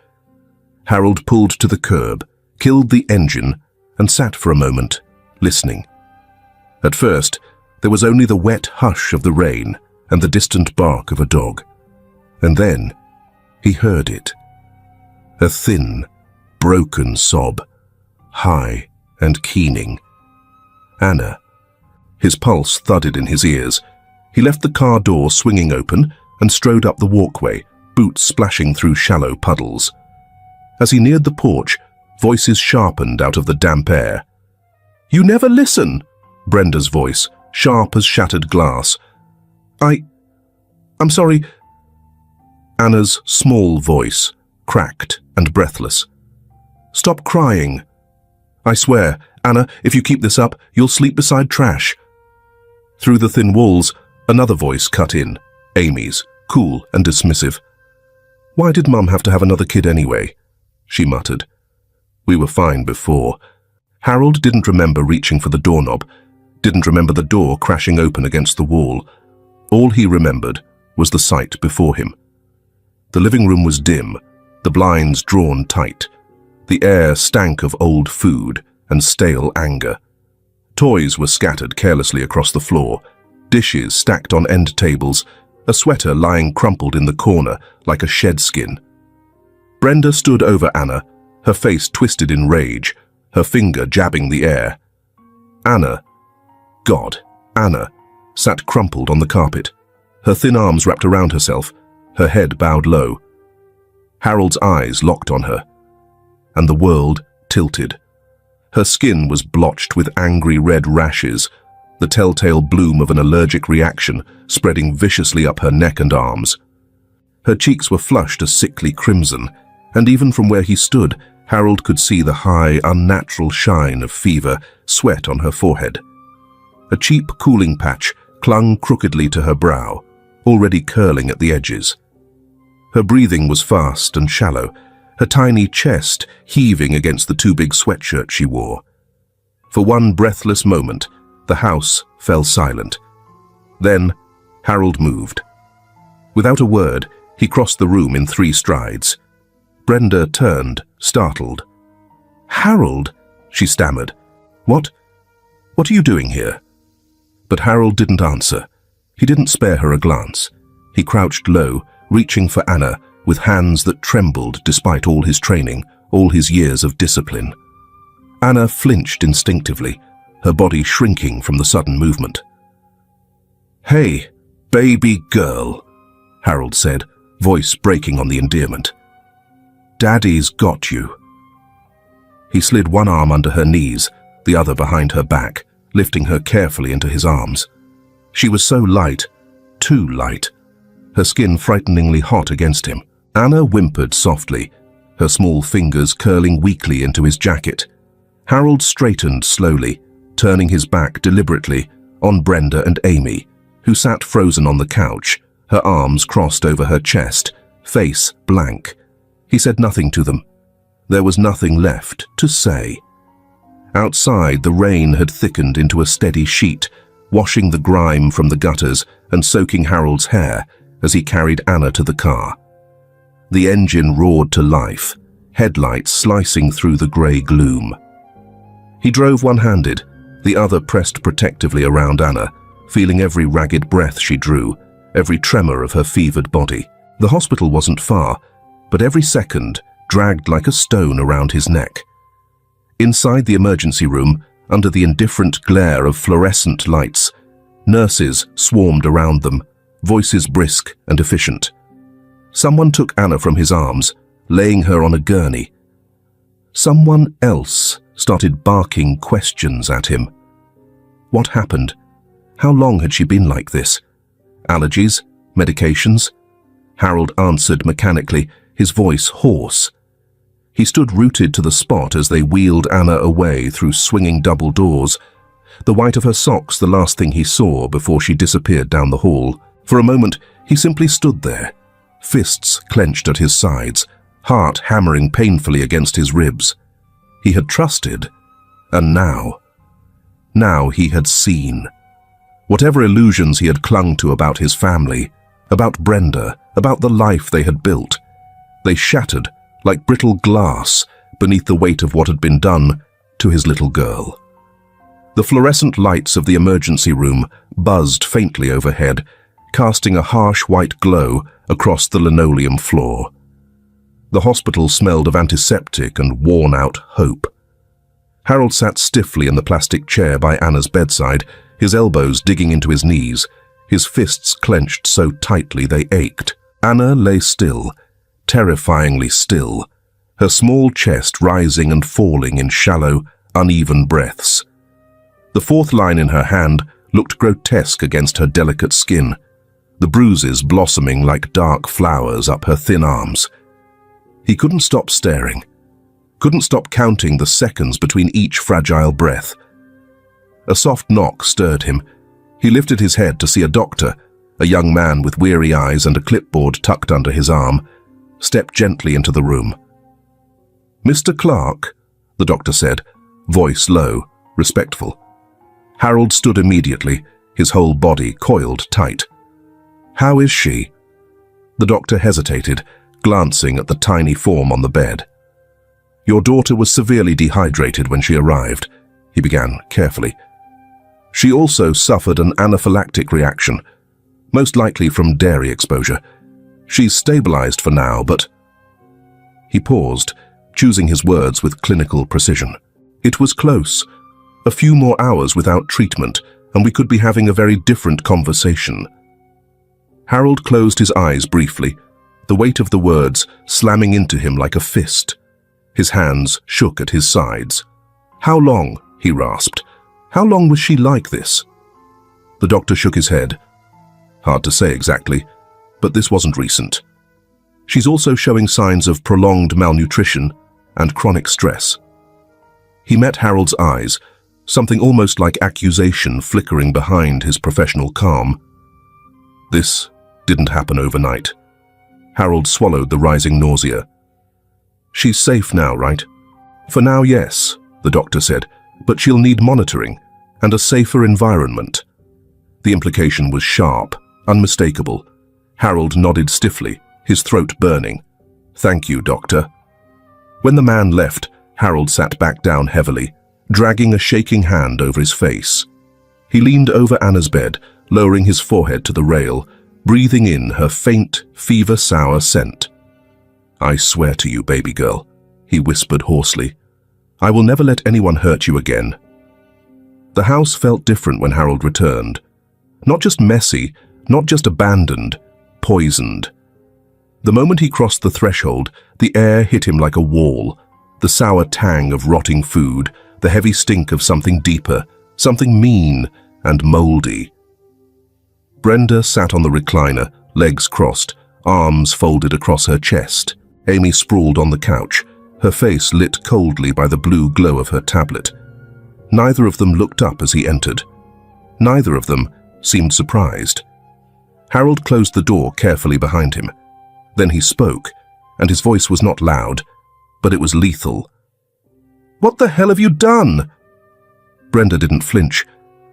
Harold pulled to the curb, killed the engine, and sat for a moment, listening. At first, there was only the wet hush of the rain and the distant bark of a dog. And then, he heard it. A thin, broken sob, high and keening. Anna. His pulse thudded in his ears. He left the car door swinging open and strode up the walkway, boots splashing through shallow puddles. As he neared the porch, voices sharpened out of the damp air. "You never listen!" Brenda's voice, sharp as shattered glass. I'm sorry." Anna's small voice, cracked and breathless. "Stop crying." I swear, Anna, if you keep this up, you'll sleep beside trash." Through the thin walls, another voice cut in, Amy's, cool and dismissive. "Why did Mum have to have another kid anyway?" she muttered. "We were fine before." Harold didn't remember reaching for the doorknob, didn't remember the door crashing open against the wall. All he remembered was the sight before him. The living room was dim, the blinds drawn tight. The air stank of old food and stale anger. Toys were scattered carelessly across the floor, dishes stacked on end tables, a sweater lying crumpled in the corner like a shed skin. Brenda stood over Anna, her face twisted in rage, her finger jabbing the air. Anna sat crumpled on the carpet, her thin arms wrapped around herself, her head bowed low. Harold's eyes locked on her, and the world tilted. Her skin was blotched with angry red rashes, the telltale bloom of an allergic reaction spreading viciously up her neck and arms. Her cheeks were flushed a sickly crimson, and even from where he stood, Harold could see the high, unnatural shine of fever, sweat on her forehead. A cheap cooling patch clung crookedly to her brow, already curling at the edges. Her breathing was fast and shallow, her tiny chest heaving against the too big sweatshirt she wore. For one breathless moment, the house fell silent. Then, Harold moved. Without a word, he crossed the room in 3 strides. Brenda turned, startled. "Harold," she stammered. What are you doing here?" But Harold didn't answer. He didn't spare her a glance. He crouched low, reaching for Anna, with hands that trembled despite all his training, all his years of discipline. Anna flinched instinctively, her body shrinking from the sudden movement. "Hey, baby girl," Harold said, voice breaking on the endearment. "Daddy's got you." He slid one arm under her knees, the other behind her back, lifting her carefully into his arms. She was so light, too light, her skin frighteningly hot against him. Anna whimpered softly, her small fingers curling weakly into his jacket. Harold straightened slowly, turning his back deliberately on Brenda and Amy, who sat frozen on the couch, her arms crossed over her chest, face blank. He said nothing to them. There was nothing left to say. Outside, the rain had thickened into a steady sheet, washing the grime from the gutters and soaking Harold's hair as he carried Anna to the car. The engine roared to life, headlights slicing through the grey gloom. He drove one-handed, the other pressed protectively around Anna, feeling every ragged breath she drew, every tremor of her fevered body. The hospital wasn't far, but every second dragged like a stone around his neck. Inside the emergency room, under the indifferent glare of fluorescent lights, nurses swarmed around them, voices brisk and efficient. Someone took Anna from his arms, laying her on a gurney. Someone else started barking questions at him. What happened? How long had she been like this? Allergies? Medications? Harold answered mechanically, his voice hoarse. He stood rooted to the spot as they wheeled Anna away through swinging double doors, the white of her socks the last thing he saw before she disappeared down the hall. For a moment, he simply stood there, fists clenched at his sides, heart hammering painfully against his ribs. He had trusted, and now he had seen. Whatever illusions he had clung to about his family, about Brenda, about the life they had built, they shattered like brittle glass beneath the weight of what had been done to his little girl. The fluorescent lights of the emergency room buzzed faintly overhead, casting a harsh white glow across the linoleum floor. The hospital smelled of antiseptic and worn-out hope. Harold sat stiffly in the plastic chair by Anna's bedside, his elbows digging into his knees, his fists clenched so tightly they ached. Anna lay still, terrifyingly still, her small chest rising and falling in shallow, uneven breaths. The fourth line in her hand looked grotesque against her delicate skin, the bruises blossoming like dark flowers up her thin arms. He couldn't stop staring, couldn't stop counting the seconds between each fragile breath. A soft knock stirred him. He lifted his head to see a doctor, a young man with weary eyes and a clipboard tucked under his arm, stepped gently into the room. "Mr. Clark," the doctor said, voice low, respectful. Harold stood immediately, his whole body coiled tight. "How is she?" The doctor hesitated, glancing at the tiny form on the bed. "Your daughter was severely dehydrated when she arrived," he began carefully. "She also suffered an anaphylactic reaction, most likely from dairy exposure. She's stabilized for now, but—" He paused, choosing his words with clinical precision. "It was close. A few more hours without treatment, and we could be having a very different conversation." Harold closed his eyes briefly, the weight of the words slamming into him like a fist. His hands shook at his sides. "How long?" he rasped. "How long was she like this?" The doctor shook his head. "Hard to say exactly, but this wasn't recent. She's also showing signs of prolonged malnutrition and chronic stress." He met Harold's eyes, something almost like accusation flickering behind his professional calm. "This didn't happen overnight." Harold swallowed the rising nausea. "She's safe now, right?" "For now, yes," the doctor said, "but she'll need monitoring and a safer environment." The implication was sharp, unmistakable. Harold nodded stiffly, his throat burning. "Thank you, doctor." When the man left, Harold sat back down heavily, dragging a shaking hand over his face. He leaned over Anna's bed, lowering his forehead to the rail, breathing in her faint, fever-sour scent. "I swear to you, baby girl," he whispered hoarsely, "I will never let anyone hurt you again." The house felt different when Harold returned. Not just messy, not just abandoned, poisoned. The moment he crossed the threshold, the air hit him like a wall, the sour tang of rotting food, the heavy stink of something deeper, something mean and moldy. Brenda sat on the recliner, legs crossed, arms folded across her chest. Amy sprawled on the couch, her face lit coldly by the blue glow of her tablet. Neither of them looked up as he entered. Neither of them seemed surprised. Harold closed the door carefully behind him. Then he spoke, and his voice was not loud, but it was lethal. "What the hell have you done?" Brenda didn't flinch.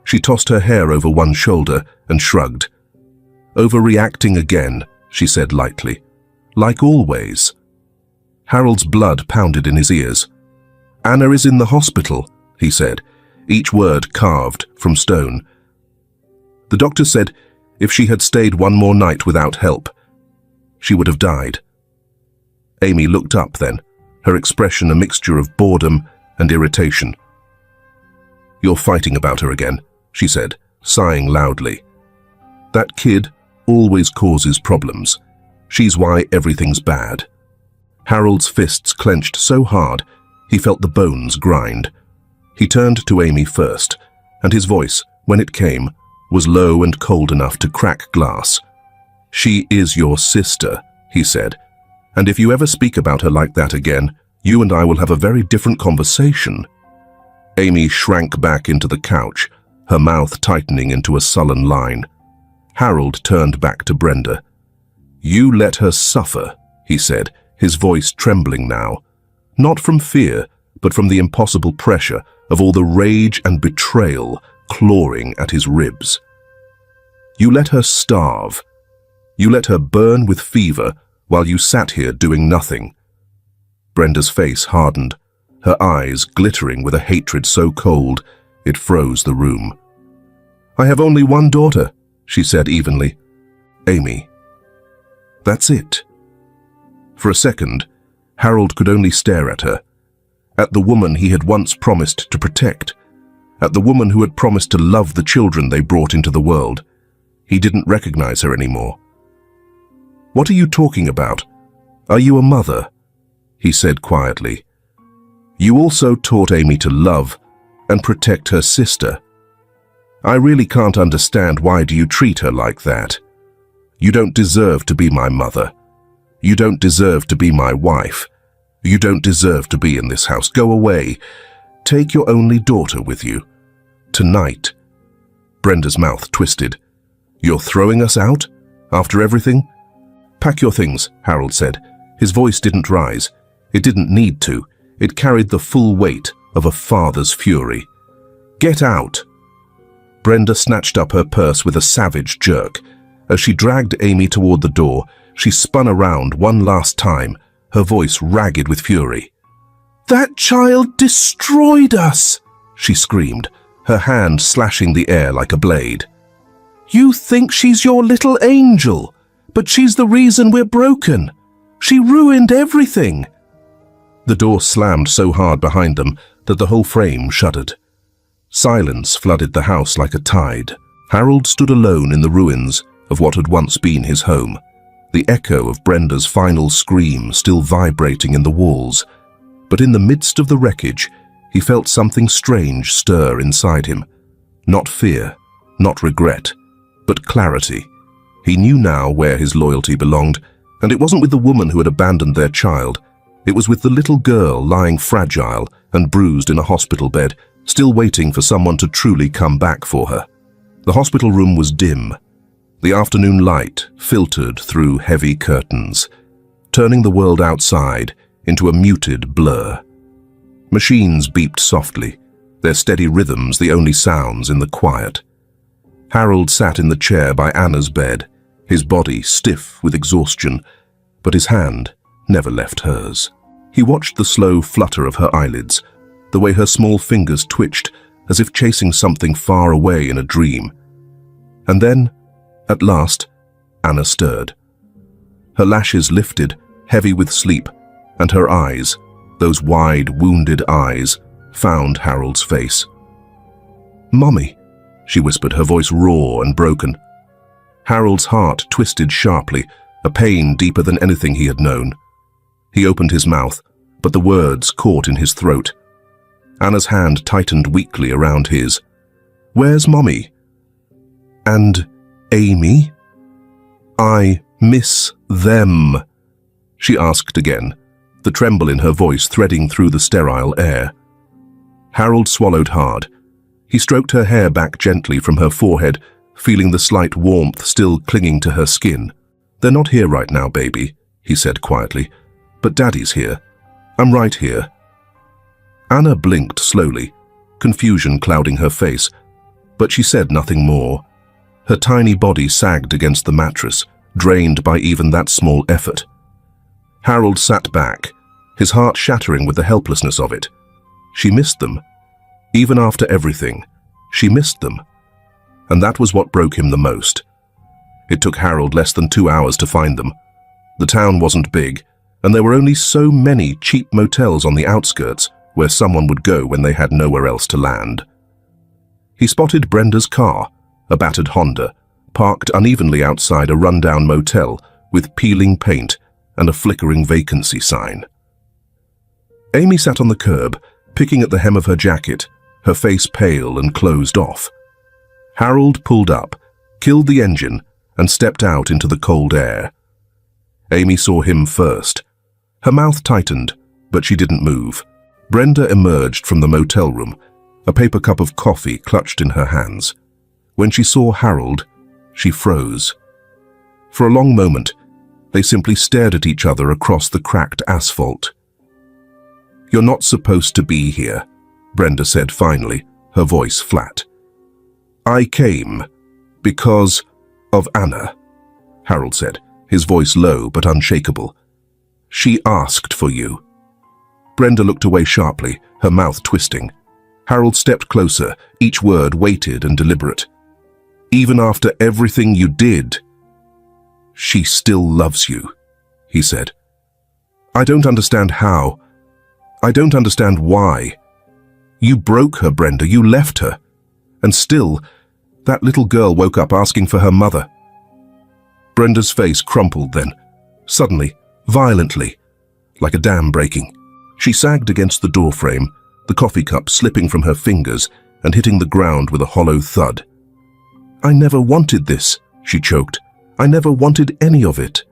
She tossed her hair over one shoulder and shrugged. "Overreacting again," she said lightly. "Like always." Harold's blood pounded in his ears. "Anna is in the hospital," he said, each word carved from stone. "The doctor said if she had stayed one more night without help, she would have died." Amy looked up then, her expression a mixture of boredom and irritation. "You're fighting about her again," she said, sighing loudly. "That kid always causes problems. She's why everything's bad." Harold's fists clenched so hard, he felt the bones grind. He turned to Amy first, and his voice, when it came, was low and cold enough to crack glass. "She is your sister," he said, "and if you ever speak about her like that again, you and I will have a very different conversation." Amy shrank back into the couch, her mouth tightening into a sullen line. Harold turned back to Brenda. "You let her suffer," he said, his voice trembling now. Not from fear, but from the impossible pressure of all the rage and betrayal clawing at his ribs. "You let her starve. You let her burn with fever while you sat here doing nothing." Brenda's face hardened, her eyes glittering with a hatred so cold it froze the room. "I have only one daughter," she said evenly. "Amy." That's it. For a second, Harold could only stare at her, at the woman he had once promised to protect, at the woman who had promised to love the children they brought into the world. He didn't recognize her anymore. "What are you talking about? Are you a mother?" he said quietly. "You also taught Amy to love and protect her sister. I really can't understand why do you treat her like that. You don't deserve to be my mother. You don't deserve to be my wife. You don't deserve to be in this house. Go away. Take your only daughter with you. Tonight." Brenda's mouth twisted. "You're throwing us out? After everything?" "Pack your things," Harold said. His voice didn't rise. It didn't need to. It carried the full weight of a father's fury. "Get out!" Brenda snatched up her purse with a savage jerk. As she dragged Amy toward the door, she spun around one last time, her voice ragged with fury. "That child destroyed us!" she screamed, her hand slashing the air like a blade. "You think she's your little angel, but she's the reason we're broken. She ruined everything." The door slammed so hard behind them that the whole frame shuddered. Silence flooded the house like a tide. Harold stood alone in the ruins of what had once been his home, the echo of Brenda's final scream still vibrating in the walls. But in the midst of the wreckage, he felt something strange stir inside him. Not fear, not regret, but clarity. He knew now where his loyalty belonged, and it wasn't with the woman who had abandoned their child. It was with the little girl lying fragile and bruised in a hospital bed, still waiting for someone to truly come back for her. The hospital room was dim. The afternoon light filtered through heavy curtains, turning the world outside into a muted blur. Machines beeped softly, their steady rhythms the only sounds in the quiet. Harold sat in the chair by Anna's bed, his body stiff with exhaustion, but his hand never left hers. He watched the slow flutter of her eyelids, the way her small fingers twitched as if chasing something far away in a dream. And then, at last, Anna stirred. Her lashes lifted, heavy with sleep, and her eyes, those wide, wounded eyes, found Harold's face. "Mummy," she whispered, her voice raw and broken. Harold's heart twisted sharply, a pain deeper than anything he had known. He opened his mouth, but the words caught in his throat. Anna's hand tightened weakly around his. "Where's Mummy? And Amy? I miss them," she asked again, the tremble in her voice threading through the sterile air. Harold swallowed hard. He stroked her hair back gently from her forehead, feeling the slight warmth still clinging to her skin. "They're not here right now, baby," he said quietly. "But Daddy's here. I'm right here." Anna blinked slowly, confusion clouding her face, but she said nothing more. Her tiny body sagged against the mattress, drained by even that small effort. Harold sat back, his heart shattering with the helplessness of it. She missed them. Even after everything, she missed them. And that was what broke him the most. It took Harold less than 2 hours to find them. The town wasn't big, and there were only so many cheap motels on the outskirts where someone would go when they had nowhere else to land. He spotted Brenda's car, a battered Honda, parked unevenly outside a rundown motel with peeling paint and a flickering vacancy sign. Amy sat on the curb, picking at the hem of her jacket, her face pale and closed off. Harold pulled up, killed the engine, and stepped out into the cold air. Amy saw him first. Her mouth tightened, but she didn't move. Brenda emerged from the motel room, a paper cup of coffee clutched in her hands. When she saw Harold, she froze. For a long moment, they simply stared at each other across the cracked asphalt. "You're not supposed to be here," Brenda said finally, her voice flat. "I came because of Anna," Harold said, his voice low but unshakable. "She asked for you." Brenda looked away sharply, her mouth twisting. Harold stepped closer, each word weighted and deliberate. "Even after everything you did, she still loves you," he said. "I don't understand how. I don't understand why. You broke her, Brenda, you left her. And still, that little girl woke up asking for her mother." Brenda's face crumpled then, suddenly, violently, like a dam breaking. She sagged against the doorframe, the coffee cup slipping from her fingers and hitting the ground with a hollow thud. "I never wanted this," she choked. "I never wanted any of it."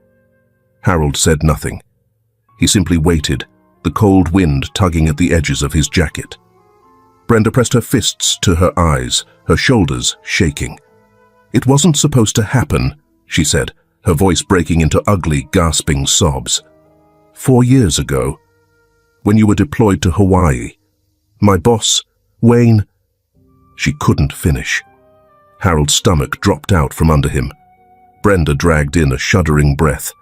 Harold said nothing. He simply waited, the cold wind tugging at the edges of his jacket. Brenda pressed her fists to her eyes, her shoulders shaking. "It wasn't supposed to happen," she said, her voice breaking into ugly, gasping sobs. "4 years ago, when you were deployed to Hawaii, my boss, Wayne—" She couldn't finish. Harold's stomach dropped out from under him. Brenda dragged in a shuddering breath.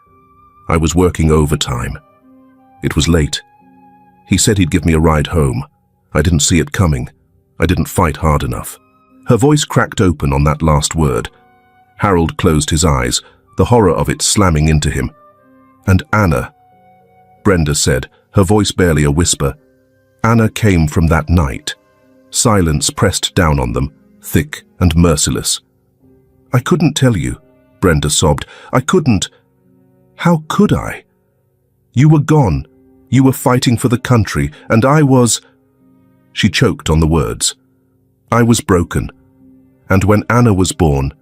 "I was working overtime. It was late. He said he'd give me a ride home. I didn't see it coming. I didn't fight hard enough." Her voice cracked open on that last word. Harold closed his eyes, the horror of it slamming into him. "And Anna," Brenda said, her voice barely a whisper. "Anna came from that night." Silence pressed down on them, thick and merciless. "I couldn't tell you," Brenda sobbed. "I couldn't. How could I? You were gone. You were fighting for the country, and I was—" She choked on the words. "I was broken. And when Anna was born,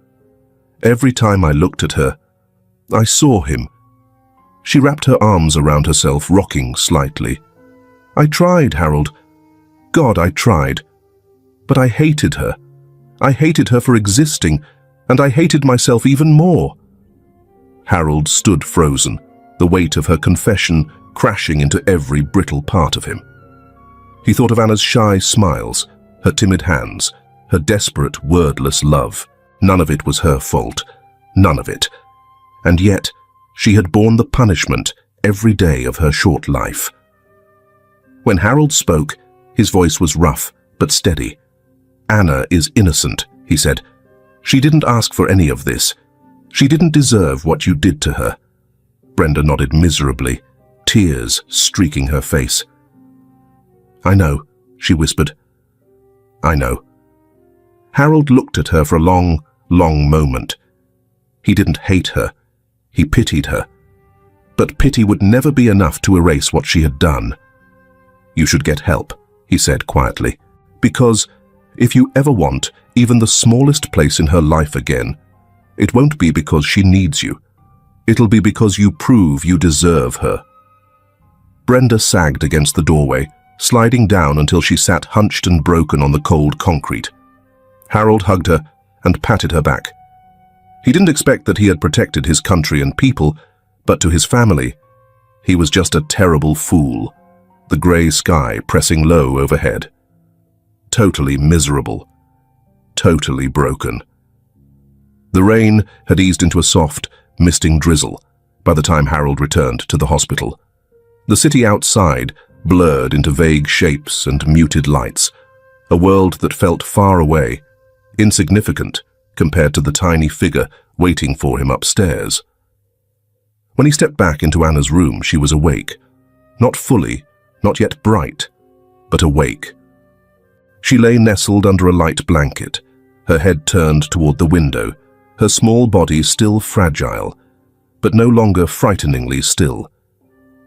every time I looked at her, I saw him." She wrapped her arms around herself, rocking slightly. "I tried, Harold. God, I tried. But I hated her. I hated her for existing, and I hated myself even more." Harold stood frozen, the weight of her confession crashing into every brittle part of him. He thought of Anna's shy smiles, her timid hands, her desperate, wordless love. None of it was her fault. None of it. And yet, she had borne the punishment every day of her short life. When Harold spoke, his voice was rough but steady. "Anna is innocent," he said. "She didn't ask for any of this. She didn't deserve what you did to her." Brenda nodded miserably, tears streaking her face. "I know," she whispered. "I know." Harold looked at her for a long, long moment. He didn't hate her. He pitied her. But pity would never be enough to erase what she had done. "You should get help," he said quietly, "because if you ever want even the smallest place in her life again, it won't be because she needs you. It'll be because you prove you deserve her." Brenda sagged against the doorway, sliding down until she sat hunched and broken on the cold concrete. Harold hugged her and patted her back. He didn't expect that he had protected his country and people, but to his family, he was just a terrible fool, the grey sky pressing low overhead. Totally miserable. Totally broken. The rain had eased into a soft, misting drizzle by the time Harold returned to the hospital. The city outside blurred into vague shapes and muted lights, a world that felt far away, insignificant compared to the tiny figure waiting for him upstairs. When he stepped back into Anna's room, she was awake. Not fully, not yet bright, but awake. She lay nestled under a light blanket, her head turned toward the window, her small body still fragile, but no longer frighteningly still.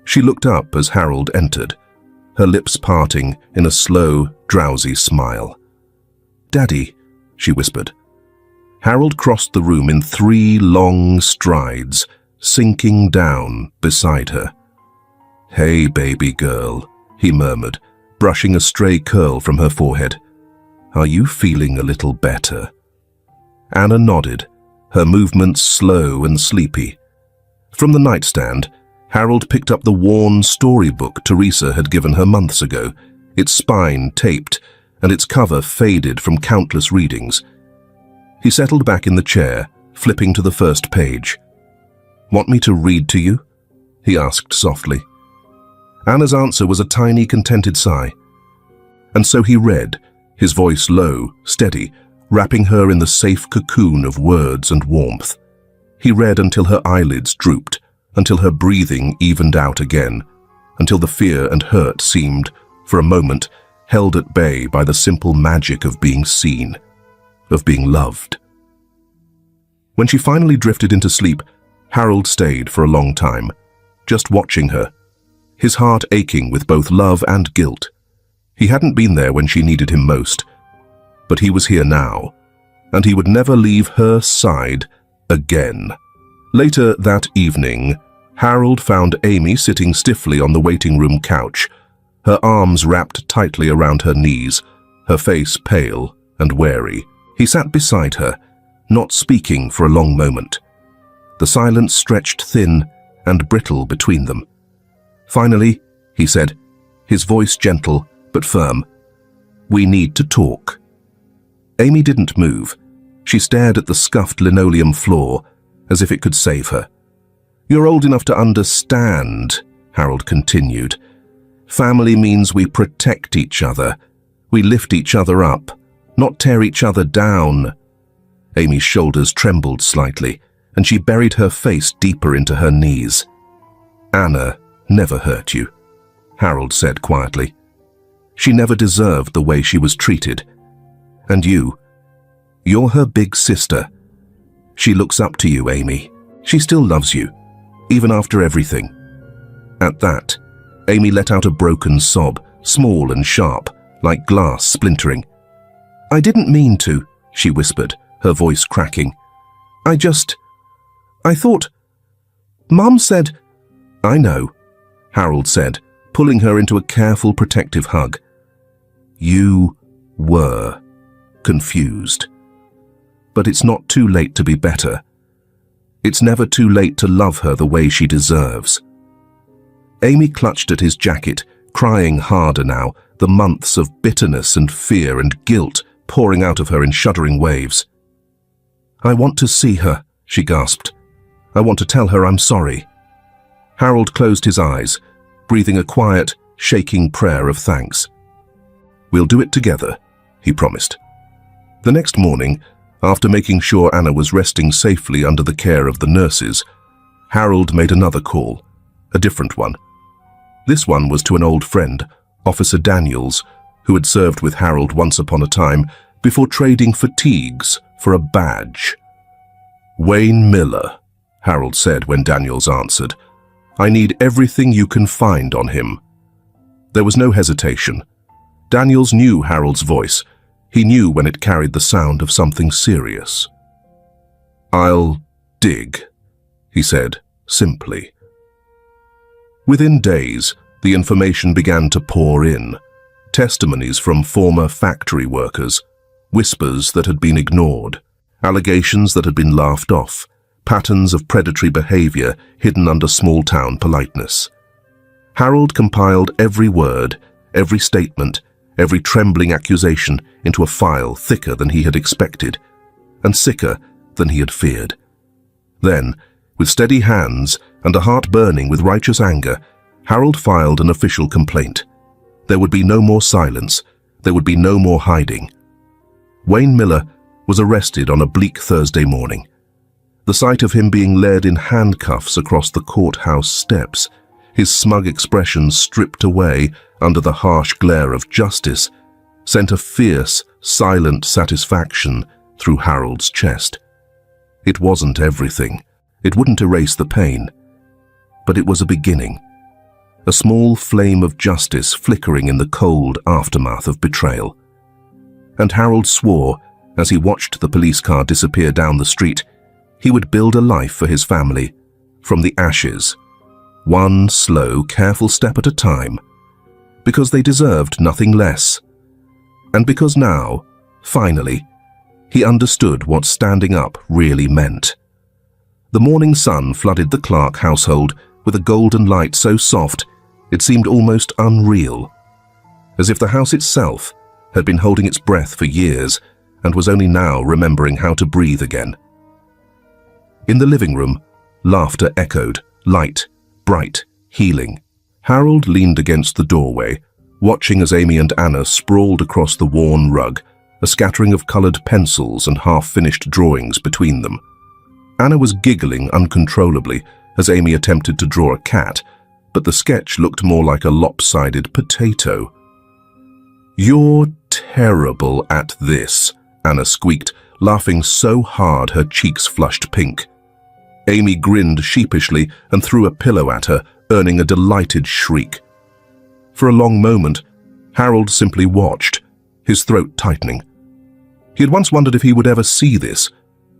She looked up as Harold entered, her lips parting in a slow, drowsy smile. "Daddy," she whispered. Harold crossed the room in 3 long strides, sinking down beside her. "Hey, baby girl," he murmured, brushing a stray curl from her forehead. "Are you feeling a little better?" Anna nodded, her movements slow and sleepy. From the nightstand, Harold picked up the worn storybook Teresa had given her months ago, its spine taped and its cover faded from countless readings. He settled back in the chair, flipping to the first page. "Want me to read to you?" he asked softly. Anna's answer was a tiny, contented sigh. And so he read, his voice low, steady, wrapping her in the safe cocoon of words and warmth. He read until her eyelids drooped, until her breathing evened out again, until the fear and hurt seemed, for a moment, held at bay by the simple magic of being seen, of being loved. When she finally drifted into sleep, Harold stayed for a long time, just watching her, his heart aching with both love and guilt. He hadn't been there when she needed him most, but he was here now, and he would never leave her side again. Later that evening, Harold found Amy sitting stiffly on the waiting room couch, her arms wrapped tightly around her knees, her face pale and wary. He sat beside her, not speaking for a long moment. The silence stretched thin and brittle between them. Finally, he said, his voice gentle but firm, "We need to talk." Amy didn't move. She stared at the scuffed linoleum floor, as if it could save her. "You're old enough to understand," Harold continued. "Family means we protect each other. We lift each other up, not tear each other down." Amy's shoulders trembled slightly, and she buried her face deeper into her knees. "Anna never hurt you," Harold said quietly. "She never deserved the way she was treated. And you're her big sister. She looks up to you, Amy. She still loves you, even after everything." At that, Amy let out a broken sob, small and sharp, like glass splintering. "I didn't mean to," she whispered, her voice cracking. I thought, Mum said—" "I know," Harold said, pulling her into a careful, protective hug. "You were confused. But it's not too late to be better. It's never too late to love her the way she deserves." Amy clutched at his jacket, crying harder now, the months of bitterness and fear and guilt pouring out of her in shuddering waves. "I want to see her," she gasped. "I want to tell her I'm sorry." Harold closed his eyes, breathing a quiet, shaking prayer of thanks. "We'll do it together," he promised. The next morning, after making sure Anna was resting safely under the care of the nurses, Harold made another call, a different one. This one was to an old friend, Officer Daniels, who had served with Harold once upon a time before trading fatigues for a badge. "Wayne Miller," Harold said when Daniels answered. "I need everything you can find on him." There was no hesitation. Daniels knew Harold's voice. He knew when it carried the sound of something serious. "I'll dig," he said, simply. Within days, the information began to pour in. Testimonies from former factory workers, whispers that had been ignored, allegations that had been laughed off, patterns of predatory behavior hidden under small-town politeness. Harold compiled every word, every statement, every trembling accusation into a file thicker than he had expected, and sicker than he had feared. Then, with steady hands and a heart burning with righteous anger, Harold filed an official complaint. There would be no more silence. There would be no more hiding. Wayne Miller was arrested on a bleak Thursday morning. The sight of him being led in handcuffs across the courthouse steps, his smug expression stripped away under the harsh glare of justice, sent a fierce, silent satisfaction through Harold's chest. It wasn't everything. It wouldn't erase the pain. But it was a beginning. A small flame of justice flickering in the cold aftermath of betrayal. And Harold swore, as he watched the police car disappear down the street, he would build a life for his family, from the ashes, one slow, careful step at a time, because they deserved nothing less. And because now, finally, he understood what standing up really meant. The morning sun flooded the Clark household with a golden light so soft it seemed almost unreal, as if the house itself had been holding its breath for years and was only now remembering how to breathe again. In the living room, laughter echoed, light, bright, healing. Harold leaned against the doorway, watching as Amy and Anna sprawled across the worn rug, a scattering of colored pencils and half-finished drawings between them. Anna was giggling uncontrollably as Amy attempted to draw a cat, but the sketch looked more like a lopsided potato. "You're terrible at this," Anna squeaked, laughing so hard her cheeks flushed pink. Amy grinned sheepishly and threw a pillow at her, earning a delighted shriek. For a long moment, Harold simply watched, his throat tightening. He had once wondered if he would ever see this,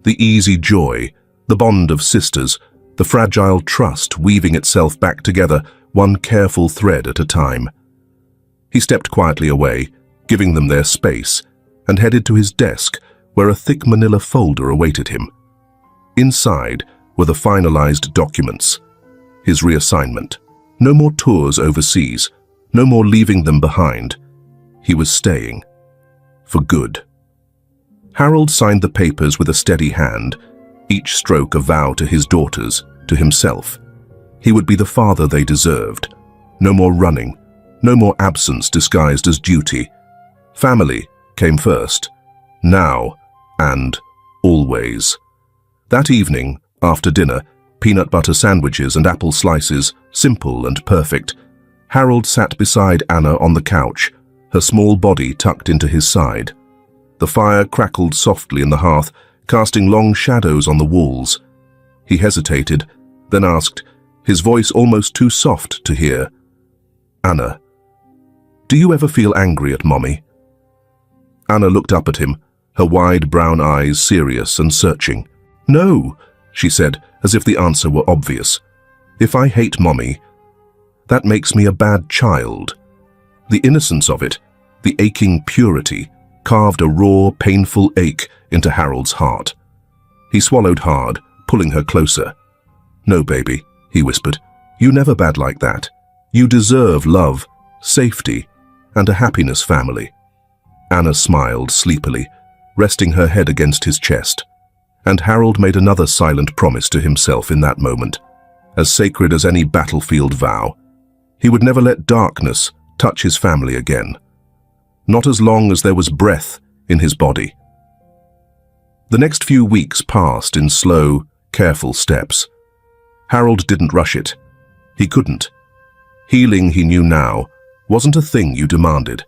the easy joy, the bond of sisters, the fragile trust weaving itself back together, one careful thread at a time. He stepped quietly away, giving them their space, and headed to his desk, where a thick manila folder awaited him. Inside were the finalized documents. His reassignment. No more tours overseas. No more leaving them behind. He was staying. For good. Harold signed the papers with a steady hand, each stroke a vow to his daughters, to himself. He would be the father they deserved. No more running. No more absence disguised as duty. Family came first. Now and always. That evening, after dinner, peanut butter sandwiches and apple slices, simple and perfect, Harold sat beside Anna on the couch, her small body tucked into his side. The fire crackled softly in the hearth, casting long shadows on the walls. He hesitated, then asked, his voice almost too soft to hear, "Anna, do you ever feel angry at Mommy?" Anna looked up at him, her wide brown eyes serious and searching. "No," she said, as if the answer were obvious. "If I hate Mommy, that makes me a bad child." The innocence of it, the aching purity, carved a raw, painful ache into Harold's heart. He swallowed hard, pulling her closer. "No, baby," he whispered. "You never bad like that. You deserve love, safety, and a happiness family." Anna smiled sleepily, resting her head against his chest. And Harold made another silent promise to himself in that moment, as sacred as any battlefield vow. He would never let darkness touch his family again. Not as long as there was breath in his body. The next few weeks passed in slow, careful steps. Harold didn't rush it. He couldn't. Healing, he knew now, wasn't a thing you demanded.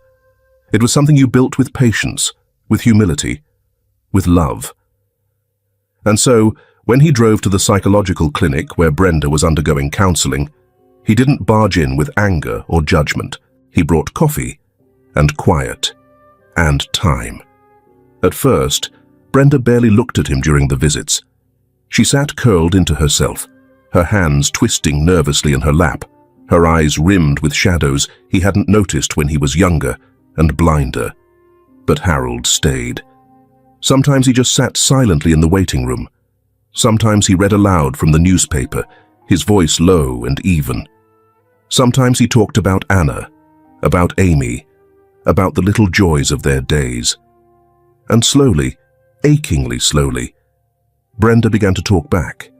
It was something you built with patience, with humility, with love. And so, when he drove to the psychological clinic where Brenda was undergoing counseling, he didn't barge in with anger or judgment. He brought coffee, and quiet, and time. At first, Brenda barely looked at him during the visits. She sat curled into herself, her hands twisting nervously in her lap, her eyes rimmed with shadows he hadn't noticed when he was younger and blinder. But Harold stayed. Sometimes he just sat silently in the waiting room. Sometimes he read aloud from the newspaper, his voice low and even. Sometimes he talked about Anna, about Amy, about the little joys of their days. And slowly, achingly slowly, Brenda began to talk back.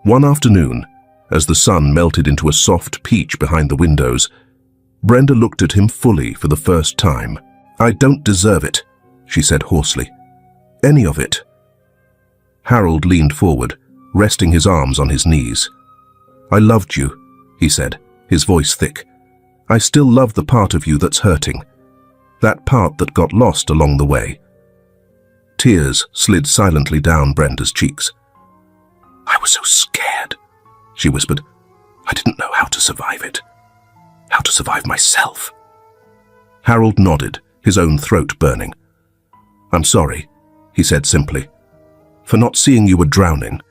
One afternoon, as the sun melted into a soft peach behind the windows, Brenda looked at him fully for the first time. "I don't deserve it," she said hoarsely. "Any of it." Harold leaned forward, resting his arms on his knees. "I loved you," he said, his voice thick. "I still love the part of you that's hurting. That part that got lost along the way." Tears slid silently down Brenda's cheeks. "I was so scared," she whispered. "I didn't know how to survive it. How to survive myself." Harold nodded, his own throat burning. "I'm sorry," he said simply, "for not seeing you were drowning,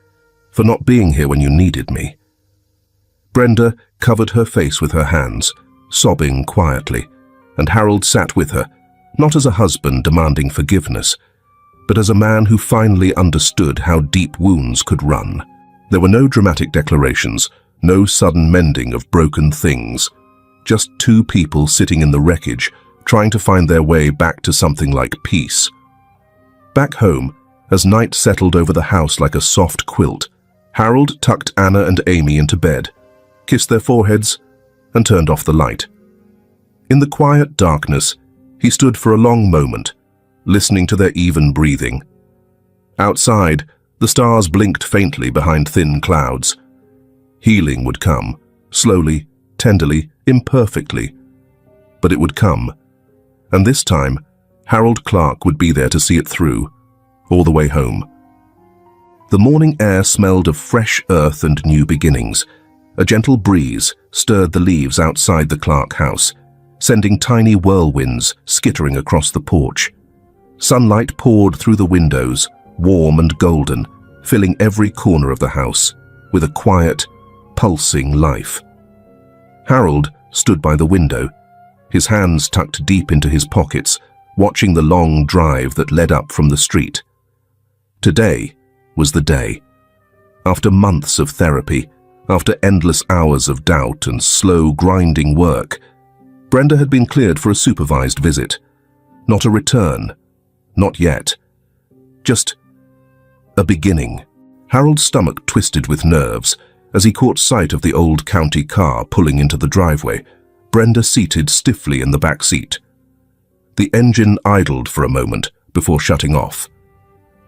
for not being here when you needed me." Brenda covered her face with her hands, sobbing quietly, and Harold sat with her, not as a husband demanding forgiveness, but as a man who finally understood how deep wounds could run. There were no dramatic declarations, no sudden mending of broken things, just two people sitting in the wreckage, trying to find their way back to something like peace. Back home, as night settled over the house like a soft quilt, Harold tucked Anna and Amy into bed, kissed their foreheads, and turned off the light. In the quiet darkness, he stood for a long moment, listening to their even breathing. Outside, the stars blinked faintly behind thin clouds. Healing would come, slowly, tenderly, imperfectly. But it would come, and this time, Harold Clark would be there to see it through, all the way home. The morning air smelled of fresh earth and new beginnings. A gentle breeze stirred the leaves outside the Clark house, sending tiny whirlwinds skittering across the porch. Sunlight poured through the windows, warm and golden, filling every corner of the house. with a quiet, pulsing life. Harold stood by the window, his hands tucked deep into his pockets, watching the long drive that led up from the street. Today was the day. After months of therapy, after endless hours of doubt and slow, grinding work, Brenda had been cleared for a supervised visit. Not a return. Not yet. Just a beginning. Harold's stomach twisted with nerves as he caught sight of the old county car pulling into the driveway, Brenda seated stiffly in the back seat. The engine idled for a moment before shutting off.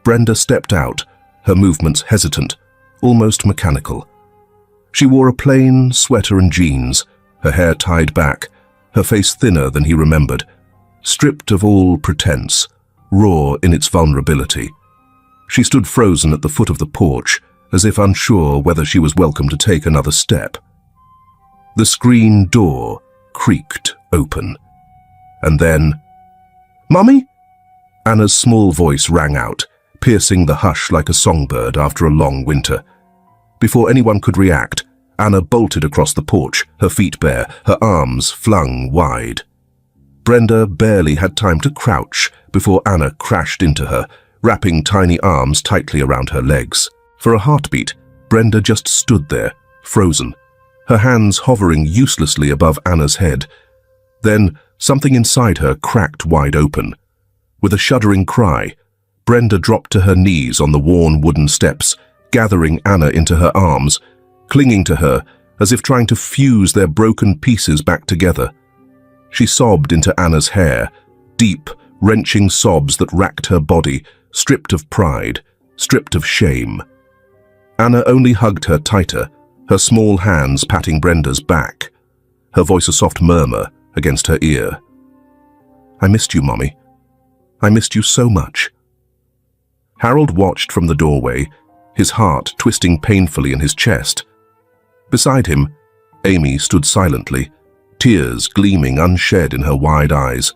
Brenda stepped out, her movements hesitant, almost mechanical. She wore a plain sweater and jeans, her hair tied back, her face thinner than he remembered, stripped of all pretense, raw in its vulnerability. She stood frozen at the foot of the porch, as if unsure whether she was welcome to take another step. The screen door creaked open. And then, "Mummy?" Anna's small voice rang out, piercing the hush like a songbird after a long winter. Before anyone could react, Anna bolted across the porch, her feet bare, her arms flung wide. Brenda barely had time to crouch before Anna crashed into her, wrapping tiny arms tightly around her legs. For a heartbeat, Brenda just stood there, frozen, her hands hovering uselessly above Anna's head. Then something inside her cracked wide open. With a shuddering cry, Brenda dropped to her knees on the worn wooden steps, gathering Anna into her arms, clinging to her as if trying to fuse their broken pieces back together. She sobbed into Anna's hair, deep, wrenching sobs that racked her body, stripped of pride, stripped of shame. Anna only hugged her tighter, her small hands patting Brenda's back, her voice a soft murmur against her ear. "I missed you, Mommy. I missed you so much." Harold watched from the doorway, his heart twisting painfully in his chest. Beside him, Amy stood silently, tears gleaming unshed in her wide eyes.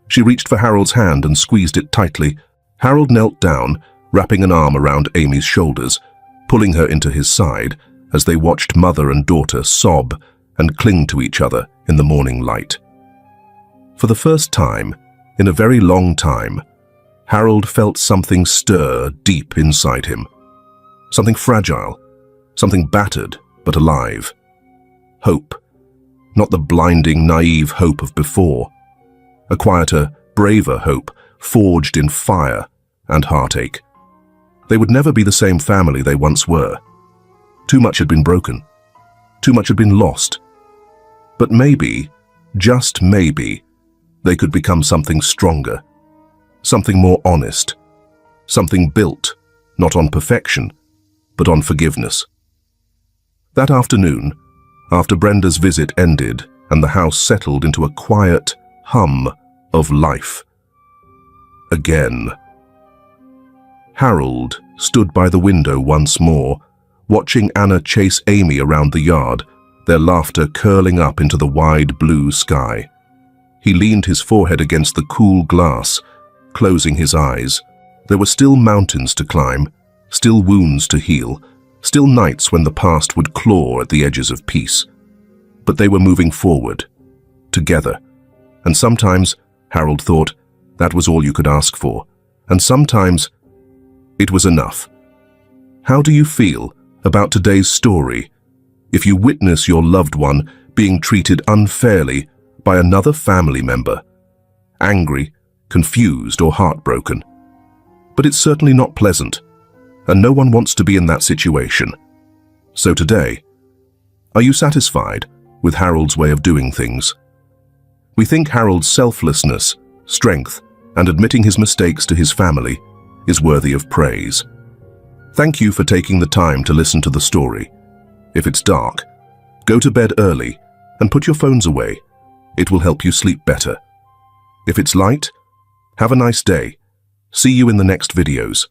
She reached for Harold's hand and squeezed it tightly. Harold knelt down, wrapping an arm around Amy's shoulders, pulling her into his side as they watched mother and daughter sob and cling to each other in the morning light. For the first time, in a very long time, Harold felt something stir deep inside him. Something fragile, something battered but alive. Hope, not the blinding, naive hope of before. A quieter, braver hope, forged in fire and heartache. They would never be the same family they once were. Too much had been broken. Too much had been lost. But maybe, just maybe, they could become something stronger, something more honest, something built, not on perfection, but on forgiveness. That afternoon, after Brenda's visit ended and the house settled into a quiet hum of life. Again. Harold stood by the window once more, watching Anna chase Amy around the yard, their laughter curling up into the wide blue sky. He leaned his forehead against the cool glass, closing his eyes. There were still mountains to climb, still wounds to heal, still nights when the past would claw at the edges of peace. But they were moving forward, together. And sometimes, Harold thought, that was all you could ask for. And sometimes, it was enough. How do you feel about today's story if you witness your loved one being treated unfairly by another family member? Angry, confused, or heartbroken? But it's certainly not pleasant, and no one wants to be in that situation. So today, are you satisfied with Harold's way of doing things? We think Harold's selflessness, strength, and admitting his mistakes to his family is worthy of praise. Thank you for taking the time to listen to the story. If it's dark, go to bed early and put your phones away. It will help you sleep better. If it's light, have a nice day. See you in the next videos.